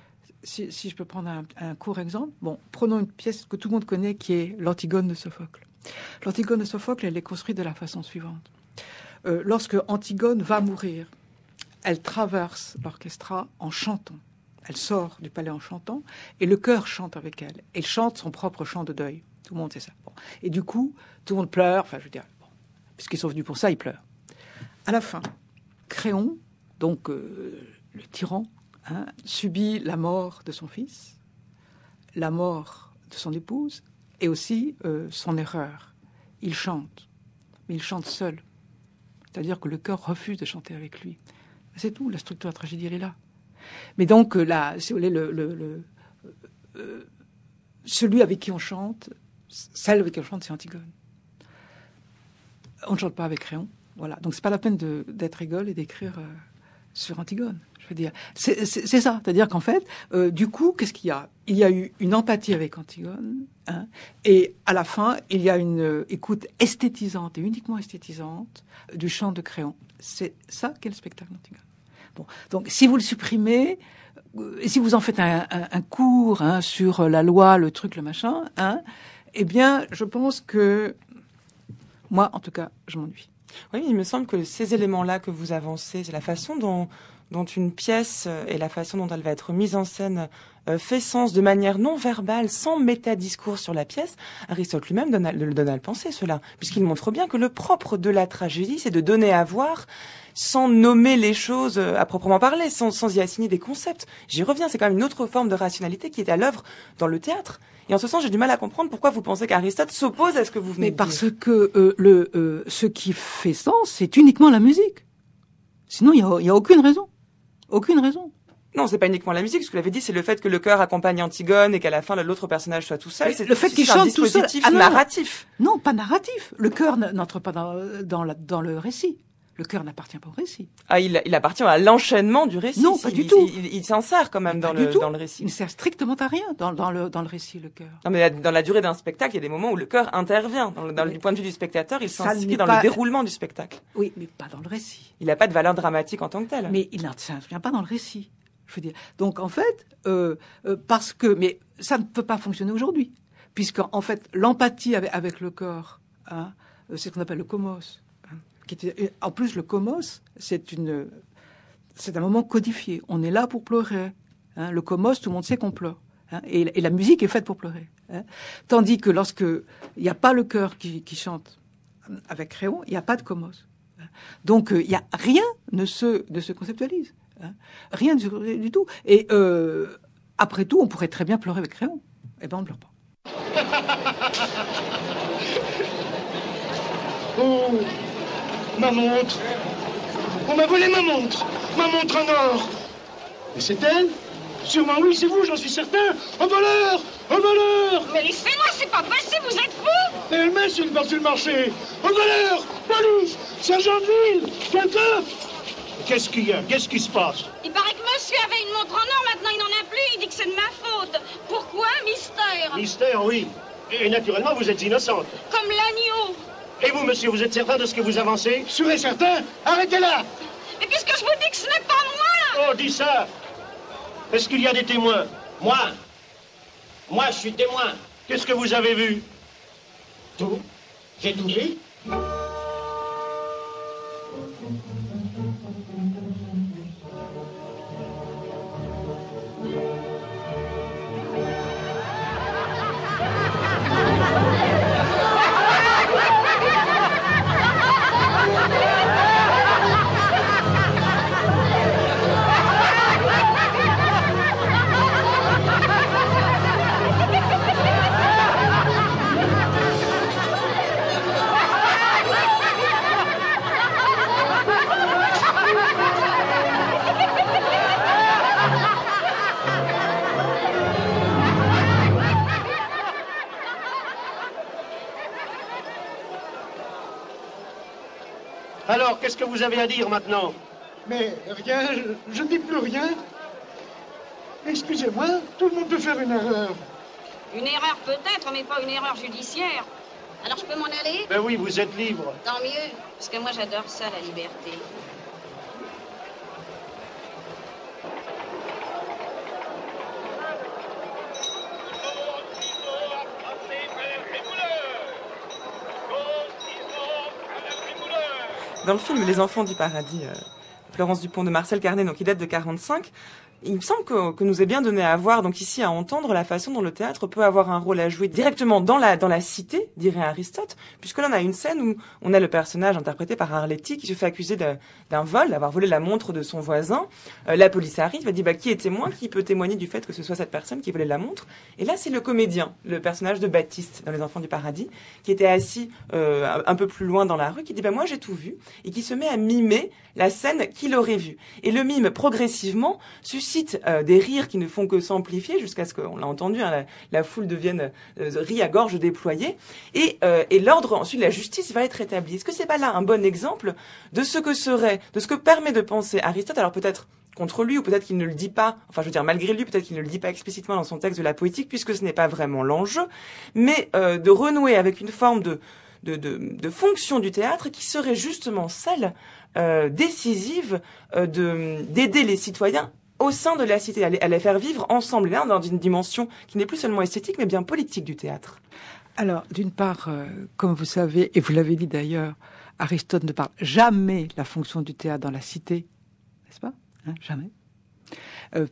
Speaker 4: Si je peux prendre un court exemple, prenons une pièce que tout le monde connaît, qui est l'Antigone de Sophocle. L'Antigone de Sophocle, elle est construite de la façon suivante. Lorsque Antigone va mourir, elle traverse l'orchestra en chantant. Elle sort du palais en chantant, et le chœur chante avec elle. Elle chante son propre chant de deuil. Tout le monde sait ça. Bon. Et du coup, tout le monde pleure. Enfin, je veux dire, puisqu'ils sont venus pour ça, ils pleurent. À la fin, Créon, donc le tyran, hein, subit la mort de son fils, la mort de son épouse et aussi son erreur. Il chante. mais il chante seul. C'est-à-dire que le chœur refuse de chanter avec lui. C'est tout, la structure de la tragédie, elle est là. Mais donc, là, si vous voulez, celui avec qui on chante, celle avec qui on chante, c'est Antigone. On ne chante pas avec Créon. Voilà. Donc, c'est pas la peine d'être rigole et d'écrire sur Antigone. Je veux dire, c'est ça. C'est-à-dire qu'en fait, du coup, qu'est-ce qu'il y a? Il y a eu une empathie avec Antigone, hein, et à la fin, il y a une écoute esthétisante et uniquement esthétisante du chant de Créon. C'est ça qu'est le spectacle d'Antigone. Bon, donc si vous le supprimez, si vous en faites un cours, hein, sur la loi, le truc, le machin, hein, eh bien, je pense que moi, en tout cas, je m'ennuie.
Speaker 1: Oui, il me semble que ces éléments-là que vous avancez, c'est la façon dont une pièce et la façon dont elle va être mise en scène fait sens de manière non verbale, sans métadiscours sur la pièce. Aristote lui-même le donne à le penser, cela, puisqu'il montre bien que le propre de la tragédie, c'est de donner à voir sans nommer les choses à proprement parler, sans y assigner des concepts. J'y reviens, c'est quand même une autre forme de rationalité qui est à l'œuvre dans le théâtre. Et en ce sens, j'ai du mal à comprendre pourquoi vous pensez qu'Aristote s'oppose à ce que vous venez de dire.
Speaker 4: Mais parce que ce qui fait sens, c'est uniquement la musique. Sinon, il y a aucune raison. Aucune raison.
Speaker 1: Non, c'est pas uniquement la musique. Ce que vous l'avez dit, c'est le fait que le chœur accompagne Antigone et qu'à la fin, l'autre personnage soit tout seul. C'est
Speaker 4: le fait qu'il chante tout seul.
Speaker 1: Ah, narratif.
Speaker 4: Non, pas narratif. Le chœur n'entre pas dans le récit. Le chœur n'appartient pas au récit.
Speaker 1: Ah, il appartient à l'enchaînement du récit.
Speaker 4: Non, pas du tout.
Speaker 1: Il s'en sert quand même dans le récit.
Speaker 4: Il ne sert strictement à rien dans le récit, le chœur.
Speaker 1: Non, mais dans la durée d'un spectacle, il y a des moments où le chœur intervient. Du point de vue du spectateur, il s'inscrit dans le déroulement du spectacle.
Speaker 4: Oui, mais pas dans le récit.
Speaker 1: Il n'a pas de valeur dramatique en tant que tel.
Speaker 4: Mais il ne s'inscrit pas dans le récit. Je veux dire. Donc, en fait, mais ça ne peut pas fonctionner aujourd'hui. Puisqu'en fait, l'empathie avec le corps, hein, c'est ce qu'on appelle le komos. En plus, le komos, c'est un moment codifié. On est là pour pleurer. Hein. Le komos, tout le monde sait qu'on pleure. Hein. Et la musique est faite pour pleurer. Hein. Tandis que lorsque il n'y a pas le chœur qui chante avec Créon, il n'y a pas de komos. Hein. Donc, il y a rien ne se conceptualise. Hein. Rien du tout. Et après tout, on pourrait très bien pleurer avec Créon. Eh ben, on ne pleure pas.
Speaker 9: Oh, ma montre. On m'a volé ma montre. Ma montre en or. Mais c'est elle? Sûrement oui, c'est vous, j'en suis certain. Un voleur! Un voleur!
Speaker 10: Mais laissez-moi, c'est pas possible, vous êtes fou!
Speaker 9: Et elle met sur le marché. Un voleur! Police! Sergent de ville! Quelqu'un! Qu'est-ce qu'il y a? Qu'est-ce qui se passe?
Speaker 10: Il paraît que monsieur avait une montre en or, maintenant il n'en a plus, il dit que c'est de ma faute. Pourquoi? Mystère.
Speaker 9: Mystère, oui. Et naturellement, vous êtes innocente.
Speaker 10: Comme l'agneau.
Speaker 9: Et vous, monsieur, vous êtes certain de ce que vous avancez? Sûr et certain? Arrêtez-la!
Speaker 10: Mais puisque je vous dis que ce n'est pas moi!
Speaker 9: Oh, dis ça! Est-ce qu'il y a des témoins?
Speaker 11: Moi, je suis témoin.
Speaker 9: Qu'est-ce que vous avez vu?
Speaker 11: Tout. J'ai tout vu.
Speaker 9: Alors, qu'est-ce que vous avez à dire maintenant?
Speaker 12: Mais rien, je ne dis plus rien. Excusez-moi, tout le monde peut faire une erreur.
Speaker 10: Une erreur peut-être, mais pas une erreur judiciaire. Alors je peux m'en aller?
Speaker 9: Ben oui, vous êtes libre.
Speaker 10: Tant mieux, parce que moi j'adore ça, la liberté.
Speaker 1: Dans le film Les Enfants du Paradis, Florence Dupont de Marcel Carnet, donc qui date de 45, Il me semble que nous est bien donné à voir, donc ici, à entendre la façon dont le théâtre peut avoir un rôle à jouer directement dans la cité, dirait Aristote, puisque là, on a une scène où on a le personnage interprété par Arletty qui se fait accuser d'un vol, d'avoir volé la montre de son voisin. La police arrive, elle dit, qui est témoin, qui peut témoigner du fait que ce soit cette personne qui volait la montre. Et là, c'est le comédien, le personnage de Baptiste dans Les Enfants du Paradis, qui était assis un peu plus loin dans la rue, qui dit, moi, j'ai tout vu, et qui se met à mimer la scène qu'il aurait vue. Et le mime, progressivement, suscite des rires qui ne font que s'amplifier jusqu'à ce qu'on l'a entendu, la foule devienne rit à gorge déployée, et l'ordre, ensuite la justice va être établie. Est-ce que c'est pas là un bon exemple de ce que permet de penser Aristote, alors peut-être contre lui, ou peut-être qu'il ne le dit pas, malgré lui, peut-être qu'il ne le dit pas explicitement dans son texte de la poétique, puisque ce n'est pas vraiment l'enjeu, mais de renouer avec une forme de fonction du théâtre qui serait justement celle décisive d'aider les citoyens au sein de la cité, à les faire vivre ensemble, là, dans une dimension qui n'est plus seulement esthétique, mais bien politique du théâtre.
Speaker 4: Alors, d'une part, comme vous savez, et vous l'avez dit d'ailleurs, Aristote ne parle jamais de la fonction du théâtre dans la cité, n'est-ce pas ? Jamais.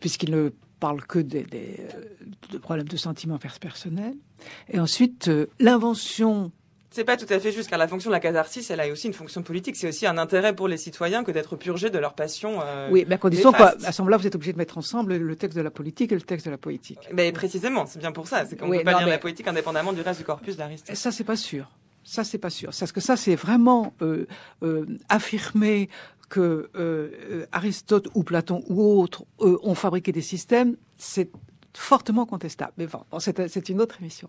Speaker 4: Puisqu'il ne parle que de problèmes de sentiments personnels. Et ensuite, l'invention...
Speaker 1: C'est pas tout à fait juste, car la fonction de la catharsis, elle a aussi une fonction politique. C'est aussi un intérêt pour les citoyens que d'être purgés de leur passion.
Speaker 4: Oui, mais à condition qu'à ce moment-là, vous êtes obligé de mettre ensemble le texte de la politique et le texte de la poétique.
Speaker 1: Mais précisément, c'est bien pour ça. C'est qu'on ne peut pas lire la poétique indépendamment du reste du corpus d'Aristote.
Speaker 4: Ça, c'est pas sûr. Ça, c'est pas sûr. Parce que ça, c'est vraiment affirmer que Aristote ou Platon ou autres ont fabriqué des systèmes. C'est fortement contestable. Mais bon, c'est une autre émission.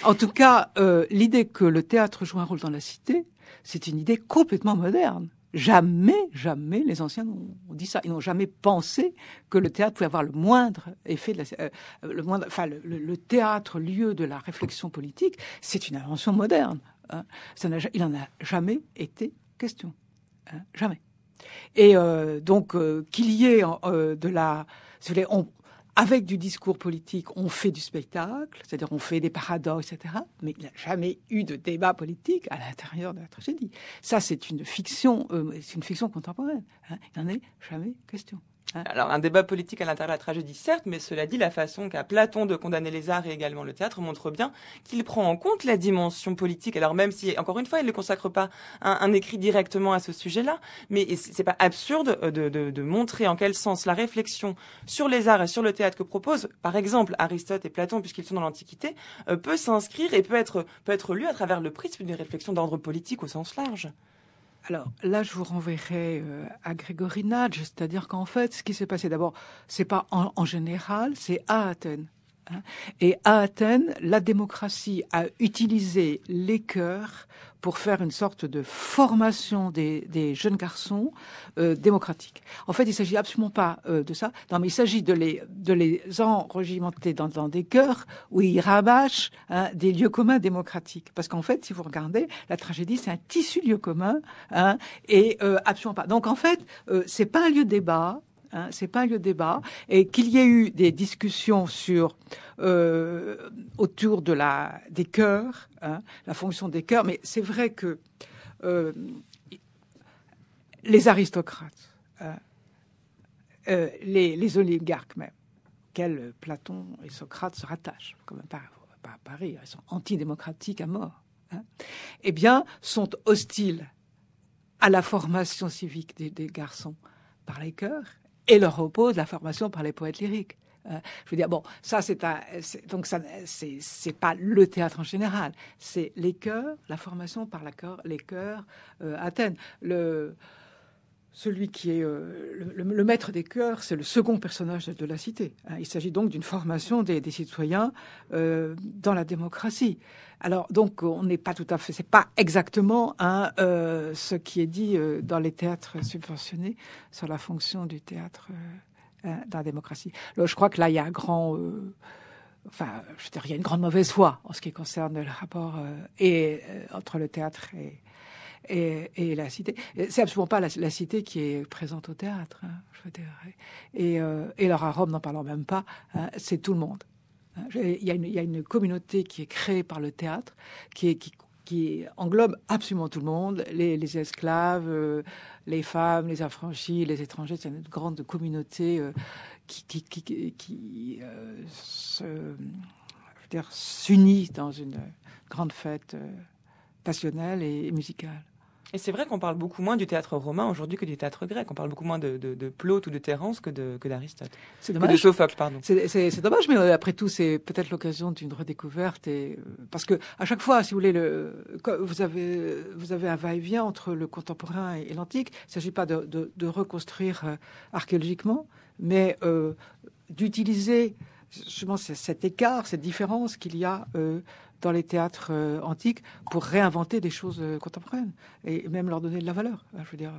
Speaker 4: En tout cas, l'idée que le théâtre joue un rôle dans la cité, c'est une idée complètement moderne. Jamais les anciens n'ont dit ça. Ils n'ont jamais pensé que le théâtre pouvait avoir le moindre effet le théâtre, lieu de la réflexion politique, c'est une invention moderne. Il n'en a jamais été question. Jamais. Et donc, qu'il y ait avec du discours politique, on fait du spectacle, c'est-à-dire on fait des paradoxes, etc. Mais il n'y a jamais eu de débat politique à l'intérieur de la tragédie. Ça, c'est une fiction contemporaine. Il n'en est jamais question.
Speaker 1: Alors, un débat politique à l'intérieur de la tragédie, certes, mais cela dit, la façon qu'a Platon de condamner les arts et également le théâtre montre bien qu'il prend en compte la dimension politique. Alors, même si, encore une fois, il ne consacre pas un écrit directement à ce sujet-là, mais c'est pas absurde de montrer en quel sens la réflexion sur les arts et sur le théâtre que proposent, par exemple, Aristote et Platon, puisqu'ils sont dans l'Antiquité, peut s'inscrire et peut être lu à travers le prisme d'une réflexion d'ordre politique au sens large.
Speaker 4: Alors là, je vous renverrai à Grégory Nadge, c'est-à-dire qu'en fait, ce qui s'est passé d'abord, c'est pas en général, c'est à Athènes. Et à Athènes, la démocratie a utilisé les chœurs pour faire une sorte de formation des jeunes garçons démocratiques. En fait, il s'agit absolument pas de ça. Non, mais il s'agit de les enregimenter dans des chœurs où ils rabâchent des lieux communs démocratiques. Parce qu'en fait, si vous regardez, la tragédie, c'est un tissu lieu commun et absolument pas. Donc en fait, c'est pas un lieu de débat. C'est pas un lieu de débat, et qu'il y ait eu des discussions autour des chœurs, la fonction des chœurs, mais c'est vrai que les aristocrates, les oligarques même, auxquels Platon et Socrate se rattachent, comme pas à Paris, ils sont antidémocratiques à mort, eh bien, sont hostiles à la formation civique des garçons par les chœurs, et leur oppose la formation par les poètes lyriques. Je veux dire, bon, ça c'est pas le théâtre en général, c'est les chœurs, la formation par les chœurs Athènes. Celui qui est le maître des chœurs, c'est le second personnage de la cité. Il s'agit donc d'une formation des citoyens dans la démocratie. Alors donc on n'est pas tout à fait, c'est pas exactement ce qui est dit dans les théâtres subventionnés sur la fonction du théâtre dans la démocratie. Alors, je crois que là il y a un grand, il y a une grande mauvaise foi en ce qui concerne le rapport entre le théâtre et la cité. C'est absolument pas la cité qui est présente au théâtre, je veux dire. Et alors à Rome, n'en parlons même pas, c'est tout le monde. Il y a une communauté qui est créée par le théâtre, qui qui englobe absolument tout le monde, les esclaves, les femmes, les affranchis, les étrangers. C'est une grande communauté qui s'unit dans une grande fête passionnelle et musicale.
Speaker 1: Et c'est vrai qu'on parle beaucoup moins du théâtre romain aujourd'hui que du théâtre grec. On parle beaucoup moins de Plaute ou de Terence que d'Aristote.
Speaker 4: C'est dommage.
Speaker 1: Que de Sophocle, pardon.
Speaker 4: C'est dommage, mais après tout, c'est peut-être l'occasion d'une redécouverte. Parce que à chaque fois, si vous voulez, vous avez un va-et-vient entre le contemporain et l'antique. Il ne s'agit pas de reconstruire archéologiquement, mais d'utiliser justement cet écart, cette différence qu'il y a dans les théâtres antiques pour réinventer des choses contemporaines et même leur donner de la valeur. Je veux dire,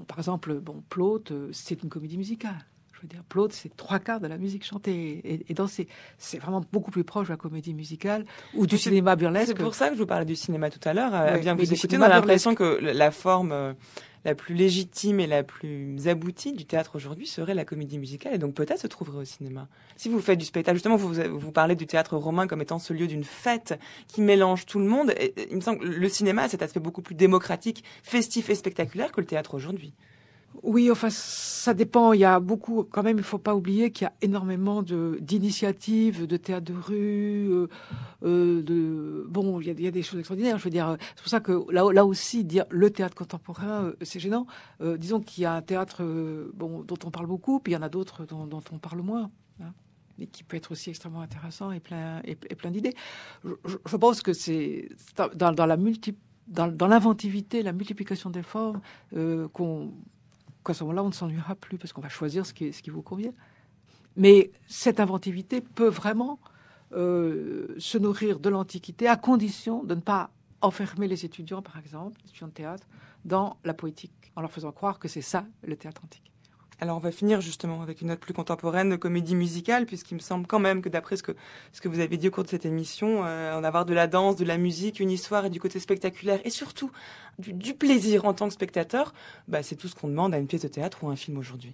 Speaker 4: par exemple, Plaute, c'est une comédie musicale. Je veux dire, Plaute, c'est 3/4 de la musique chantée et dansée. C'est vraiment beaucoup plus proche de la comédie musicale ou du cinéma burlesque.
Speaker 1: C'est pour ça que je vous parlais du cinéma tout à l'heure.
Speaker 4: Ouais,
Speaker 1: bien vous écouter, on a l'impression que la forme la plus légitime et la plus aboutie du théâtre aujourd'hui serait la comédie musicale et donc peut-être se trouverait au cinéma. Si vous faites du spectacle, justement, vous parlez du théâtre romain comme étant ce lieu d'une fête qui mélange tout le monde. Et il me semble que le cinéma a cet aspect beaucoup plus démocratique, festif et spectaculaire que le théâtre aujourd'hui.
Speaker 4: Oui, enfin, ça dépend. Il y a beaucoup, quand même, il ne faut pas oublier qu'il y a énormément d'initiatives, de théâtre de rue, il y a des choses extraordinaires. Je veux dire, c'est pour ça que là aussi, dire le théâtre contemporain, c'est gênant. Disons qu'il y a un théâtre, dont on parle beaucoup, puis il y en a d'autres dont on parle moins. Hein, mais qui peut être aussi extrêmement intéressant et plein d'idées. Je pense que c'est dans l'inventivité, la multiplication des formes, qu'à ce moment-là, on ne s'ennuiera plus parce qu'on va choisir ce qui vous convient. Mais cette inventivité peut vraiment se nourrir de l'Antiquité à condition de ne pas enfermer les étudiants, par exemple, les étudiants de théâtre, dans la poétique, en leur faisant croire que c'est ça, le théâtre antique.
Speaker 1: Alors on va finir justement avec une note plus contemporaine de comédie musicale, puisqu'il me semble quand même que d'après ce que vous avez dit au cours de cette émission, en avoir de la danse, de la musique, une histoire et du côté spectaculaire, et surtout du plaisir en tant que spectateur, c'est tout ce qu'on demande à une pièce de théâtre ou à un film aujourd'hui.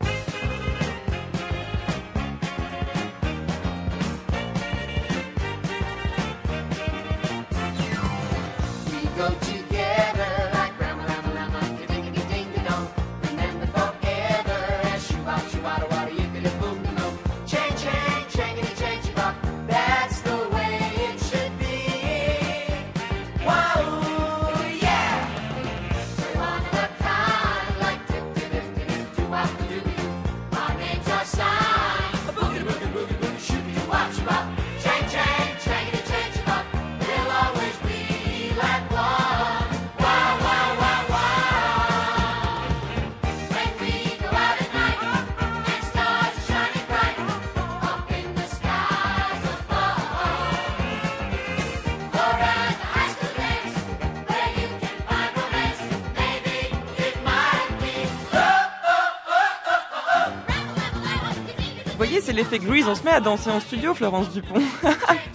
Speaker 1: C'est l'effet Grease, on se met à danser en studio, Florence Dupont.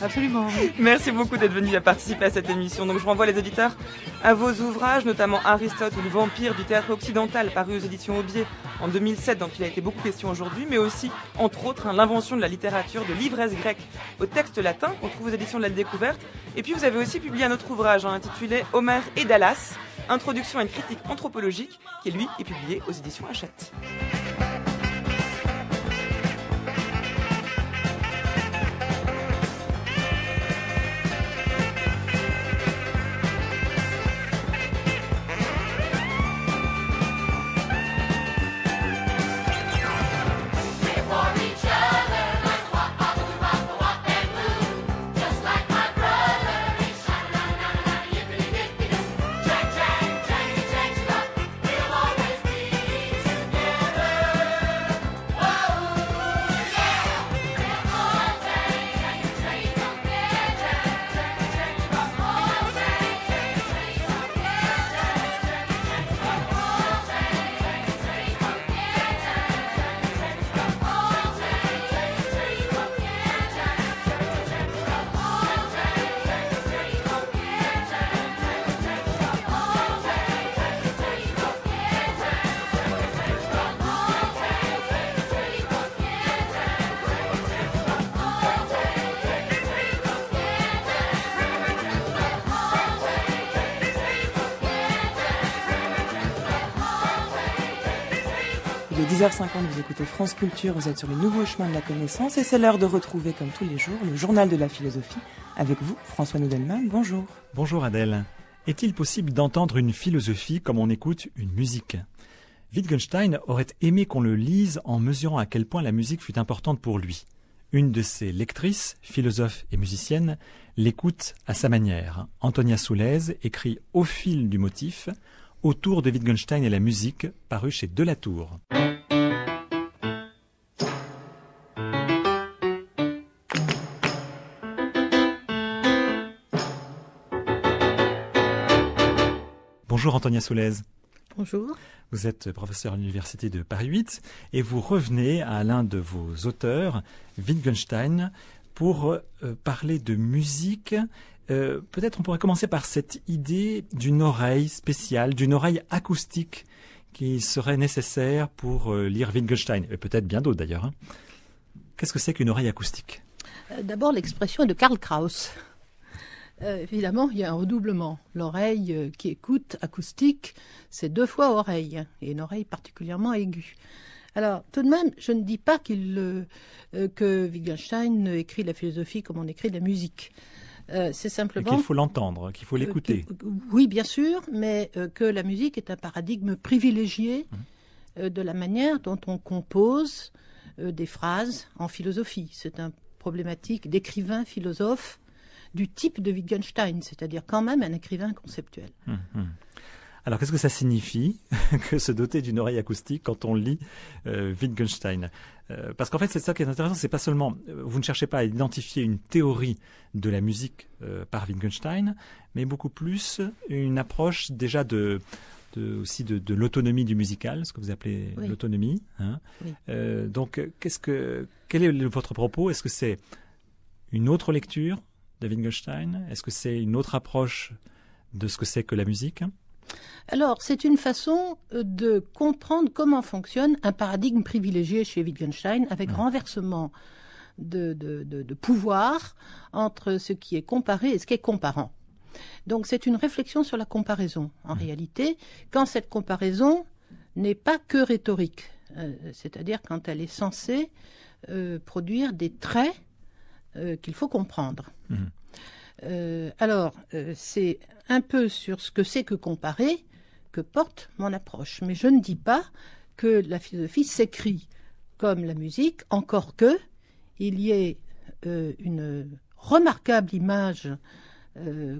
Speaker 4: Absolument.
Speaker 1: Merci beaucoup d'être venue à participer à cette émission. Donc je renvoie les auditeurs à vos ouvrages, notamment Aristote ou le vampire du théâtre occidental, paru aux éditions Aubier en 2007, dont il a été beaucoup question aujourd'hui, mais aussi, entre autres, l'invention de la littérature de l'ivresse grecque au texte latin, qu'on trouve aux éditions de la Découverte. Et puis vous avez aussi publié un autre ouvrage intitulé Homère et Dallas, introduction à une critique anthropologique, qui lui est publié aux éditions Hachette. Il est 10h50, vous écoutez France Culture, vous êtes sur les nouveaux chemins de la connaissance et c'est l'heure de retrouver, comme tous les jours, le journal de la philosophie. Avec vous, François Nudelman, bonjour.
Speaker 13: Bonjour Adèle. Est-il possible d'entendre une philosophie comme on écoute une musique ? Wittgenstein aurait aimé qu'on le lise en mesurant à quel point la musique fut importante pour lui. Une de ses lectrices, philosophe et musicienne, l'écoute à sa manière. Antonia Soulez écrit Au fil du motif, autour de Wittgenstein et la musique, paru chez Delatour. Bonjour Antonia Soulez.
Speaker 14: Bonjour.
Speaker 13: Vous êtes professeur à l'université de Paris 8 et vous revenez à l'un de vos auteurs, Wittgenstein, pour parler de musique. Peut-être on pourrait commencer par cette idée d'une oreille spéciale, d'une oreille acoustique qui serait nécessaire pour lire Wittgenstein, et peut-être bien d'autres d'ailleurs. Qu'est-ce que c'est qu'une oreille acoustique ?
Speaker 14: D'abord, l'expression est de Karl Kraus. Évidemment, il y a un redoublement. L'oreille qui écoute acoustique, c'est 2 fois oreille, et une oreille particulièrement aiguë. Alors, tout de même, je ne dis pas que Wittgenstein écrit la philosophie comme on écrit la musique. C'est simplement...
Speaker 13: qu'il faut l'entendre, qu'il faut l'écouter.
Speaker 14: Oui, bien sûr, mais que la musique est un paradigme privilégié de la manière dont on compose des phrases en philosophie. C'est une problématique d'écrivain philosophe du type de Wittgenstein, c'est-à-dire quand même un écrivain conceptuel.
Speaker 13: Alors, qu'est-ce que ça signifie que se doter d'une oreille acoustique quand on lit Wittgenstein ? Parce qu'en fait, c'est ça qui est intéressant, c'est pas seulement, vous ne cherchez pas à identifier une théorie de la musique par Wittgenstein, mais beaucoup plus une approche déjà aussi de l'autonomie du musical, ce que vous appelez l'autonomie. Hein. Oui. Donc, quel est votre propos ? Est-ce que c'est une autre lecture de Wittgenstein ? Est-ce que c'est une autre approche de ce que c'est que la musique ?
Speaker 14: Alors, c'est une façon de comprendre comment fonctionne un paradigme privilégié chez Wittgenstein, avec renversement de pouvoir entre ce qui est comparé et ce qui est comparant. Donc, c'est une réflexion sur la comparaison, en réalité, quand cette comparaison n'est pas que rhétorique, c'est-à-dire quand elle est censée produire des traits qu'il faut comprendre. Alors, c'est un peu sur ce que c'est que comparer que porte mon approche. Mais je ne dis pas que la philosophie s'écrit comme la musique, encore que il y ait une remarquable image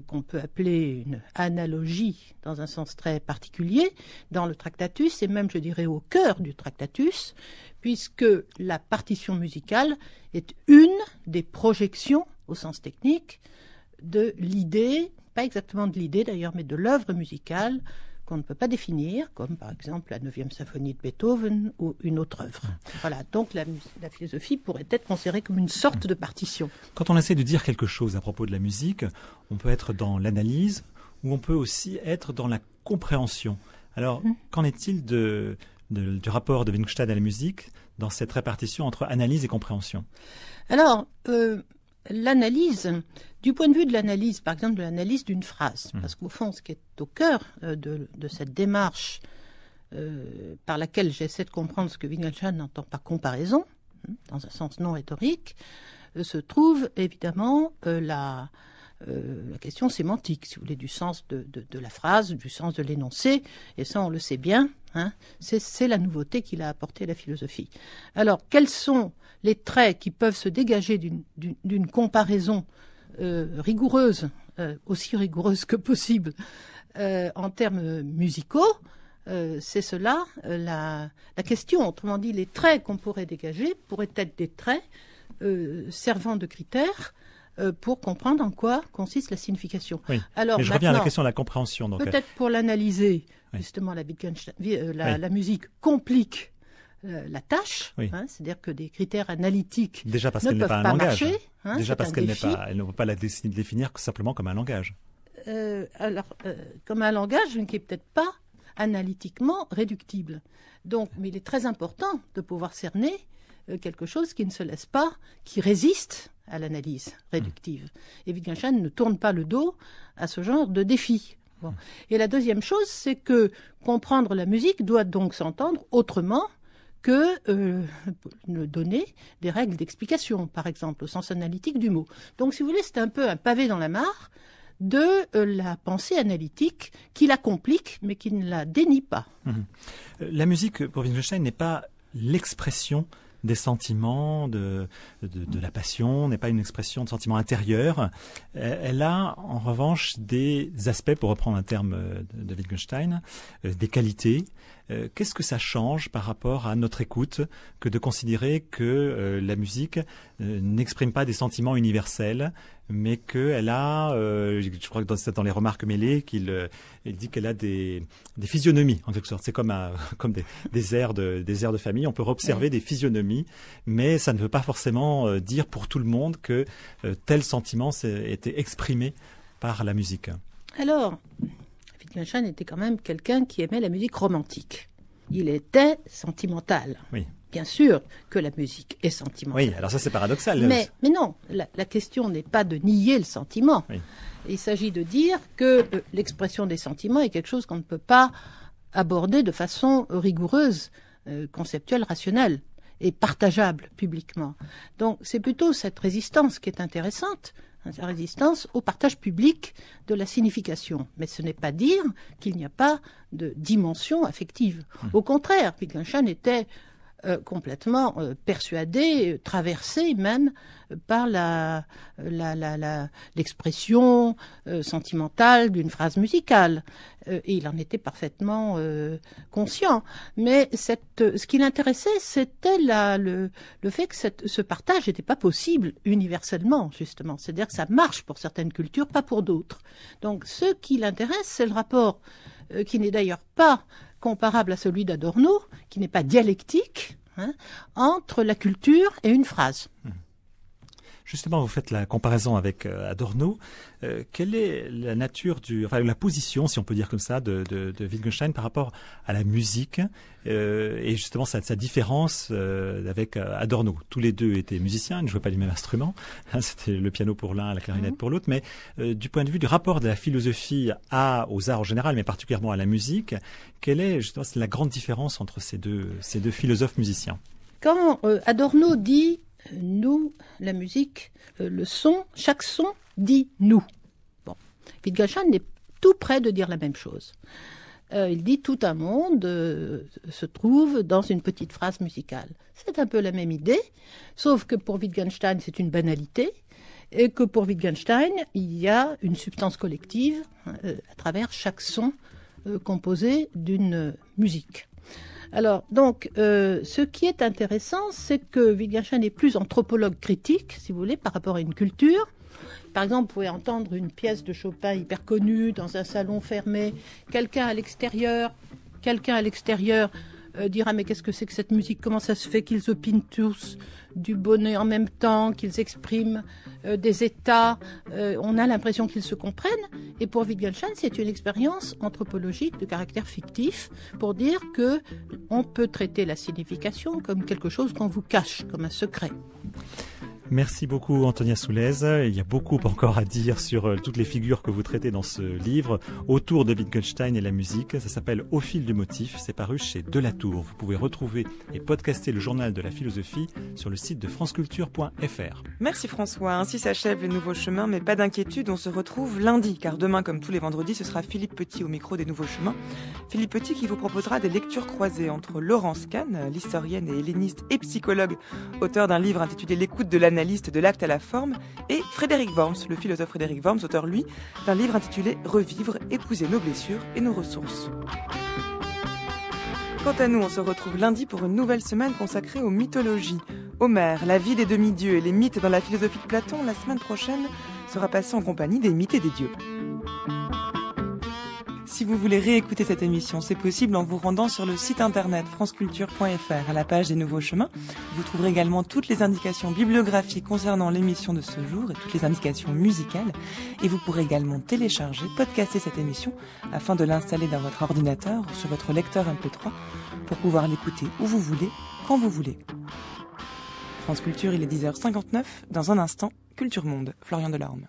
Speaker 14: qu'on peut appeler une analogie dans un sens très particulier dans le Tractatus, et même, je dirais, au cœur du Tractatus, puisque la partition musicale est une des projections, au sens technique, de l'idée, pas exactement de l'idée d'ailleurs, mais de l'œuvre musicale qu'on ne peut pas définir, comme par exemple la 9e symphonie de Beethoven ou une autre œuvre. Voilà, donc la philosophie pourrait être considérée comme une sorte de partition.
Speaker 13: Quand on essaie de dire quelque chose à propos de la musique, on peut être dans l'analyse ou on peut aussi être dans la compréhension. Alors, qu'en est-il du rapport de Wittgenstein à la musique dans cette répartition entre analyse et compréhension ?
Speaker 14: Alors, l'analyse, du point de vue de l'analyse, par exemple de l'analyse d'une phrase, parce qu'au fond, ce qui est au cœur de cette démarche par laquelle j'essaie de comprendre ce que Wittgenstein n'entend par comparaison, dans un sens non rhétorique, se trouve évidemment la question sémantique, si vous voulez, du sens de la phrase, du sens de l'énoncé, et ça on le sait bien, hein, c'est la nouveauté qu'il a apportée à la philosophie. Alors, quels sont les traits qui peuvent se dégager d'une comparaison rigoureuse, aussi rigoureuse que possible, en termes musicaux, c'est cela la question. Autrement dit, les traits qu'on pourrait dégager pourraient être des traits servant de critères pour comprendre en quoi consiste la signification.
Speaker 13: Oui. Alors, mais je reviens à la question de la compréhension. Donc,
Speaker 14: peut-être pour l'analyser, justement, la musique complique la tâche, hein, c'est-à-dire que des critères analytiques
Speaker 13: déjà parce
Speaker 14: ne
Speaker 13: qu'elle
Speaker 14: peuvent
Speaker 13: n'est pas un
Speaker 14: pas
Speaker 13: langage.
Speaker 14: Marcher. Hein,
Speaker 13: déjà parce qu'elle
Speaker 14: elle
Speaker 13: ne peut pas la définir simplement comme un langage.
Speaker 14: Comme un langage qui n'est peut-être pas analytiquement réductible. Donc, mais il est très important de pouvoir cerner quelque chose qui ne se laisse pas, qui résiste à l'analyse réductive. Et Wittgenstein ne tourne pas le dos à ce genre de défi. Bon. Et la deuxième chose, c'est que comprendre la musique doit donc s'entendre autrement que donner des règles d'explication, par exemple, au sens analytique du mot. Donc, si vous voulez, c'est un peu un pavé dans la mare de la pensée analytique qui la complique, mais qui ne la dénie pas.
Speaker 13: La musique, pour Wittgenstein, n'est pas l'expression des sentiments, de la passion, n'est pas une expression de sentiments intérieurs. Elle a en revanche des aspects, pour reprendre un terme de Wittgenstein, des qualités. Qu'est-ce que ça change par rapport à notre écoute que de considérer que la musique n'exprime pas des sentiments universels, mais qu'elle a, je crois que c'est dans les remarques mêlées qu'il dit qu'elle a des physionomies en quelque sorte. C'est comme des airs de famille. On peut observer des physionomies, mais ça ne veut pas forcément dire pour tout le monde que tel sentiment était exprimé par la musique.
Speaker 14: Alors, Wittgenstein était quand même quelqu'un qui aimait la musique romantique. Il était sentimental.
Speaker 13: Oui.
Speaker 14: Bien sûr que la musique est sentimentale.
Speaker 13: Oui, alors ça c'est paradoxal.
Speaker 14: Mais non, la question n'est pas de nier le sentiment.
Speaker 13: Oui.
Speaker 14: Il s'agit de dire que l'expression des sentiments est quelque chose qu'on ne peut pas aborder de façon rigoureuse, conceptuelle, rationnelle et partageable publiquement. Donc c'est plutôt cette résistance qui est intéressante, la résistance au partage public de la signification. Mais ce n'est pas dire qu'il n'y a pas de dimension affective. Au contraire, Wittgenstein était complètement persuadé, traversé même par l'expression sentimentale d'une phrase musicale. Et il en était parfaitement conscient. Mais ce qui l'intéressait, c'était le fait que ce partage n'était pas possible universellement, justement. C'est-à-dire que ça marche pour certaines cultures, pas pour d'autres. Donc ce qui l'intéresse, c'est le rapport qui n'est d'ailleurs pas comparable à celui d'Adorno, qui n'est pas dialectique, entre la culture et une phrase.
Speaker 13: Justement, vous faites la comparaison avec Adorno. Quelle est la nature la position, si on peut dire comme ça, de Wittgenstein par rapport à la musique et justement sa différence avec Adorno. Tous les deux étaient musiciens, ils ne jouaient pas du même instrument. C'était le piano pour l'un, la clarinette pour l'autre. Mais du point de vue du rapport de la philosophie aux arts en général, mais particulièrement à la musique, quelle est justement la grande différence entre ces deux philosophes musiciens?
Speaker 14: Quand Adorno dit nous, la musique, le son, chaque son dit nous. Bon, Wittgenstein est tout près de dire la même chose. Il dit tout un monde se trouve dans une petite phrase musicale. C'est un peu la même idée, sauf que pour Wittgenstein c'est une banalité et que pour Wittgenstein il y a une substance collective à travers chaque son composé d'une musique. Alors, donc, ce qui est intéressant, c'est que Wittgenstein est plus anthropologue critique, si vous voulez, par rapport à une culture. Par exemple, vous pouvez entendre une pièce de Chopin hyper connue dans un salon fermé. Quelqu'un à l'extérieur dira « Mais qu'est-ce que c'est que cette musique? Comment ça se fait qu'ils opinent tous du bonnet en même temps, qu'ils expriment des états? On a l'impression qu'ils se comprennent. » Et pour Wittgenstein, c'est une expérience anthropologique de caractère fictif pour dire que on peut traiter la signification comme quelque chose qu'on vous cache, comme un secret.
Speaker 13: Merci beaucoup Antonia Soulez. Il y a beaucoup encore à dire sur toutes les figures que vous traitez dans ce livre autour de Wittgenstein et la musique. Ça s'appelle Au fil du motif. C'est paru chez Delatour. Vous pouvez retrouver et podcaster le journal de la philosophie sur le site de franceculture.fr.
Speaker 1: Merci François. Ainsi s'achève Les Nouveaux Chemins, mais pas d'inquiétude, on se retrouve lundi, car demain, comme tous les vendredis, ce sera Philippe Petit au micro des Nouveaux Chemins. Philippe Petit qui vous proposera des lectures croisées entre Laurence Kahn, l'historienne et helléniste et psychologue, auteur d'un livre intitulé L'écoute de l'analyste de l'acte à la forme, et Frédéric Worms, le philosophe Frédéric Worms, auteur lui d'un livre intitulé Revivre, épouser nos blessures et nos ressources. Quant à nous, on se retrouve lundi pour une nouvelle semaine consacrée aux mythologies. Homère, la vie des demi-dieux et les mythes dans la philosophie de Platon, la semaine prochaine sera passée en compagnie des mythes et des dieux. Si vous voulez réécouter cette émission, c'est possible en vous rendant sur le site internet franceculture.fr à la page des Nouveaux Chemins. Vous trouverez également toutes les indications bibliographiques concernant l'émission de ce jour et toutes les indications musicales. Et vous pourrez également télécharger, podcaster cette émission afin de l'installer dans votre ordinateur ou sur votre lecteur MP3 pour pouvoir l'écouter où vous voulez, quand vous voulez. France Culture, il est 10h59. Dans un instant, Culture Monde, Florian Delorme.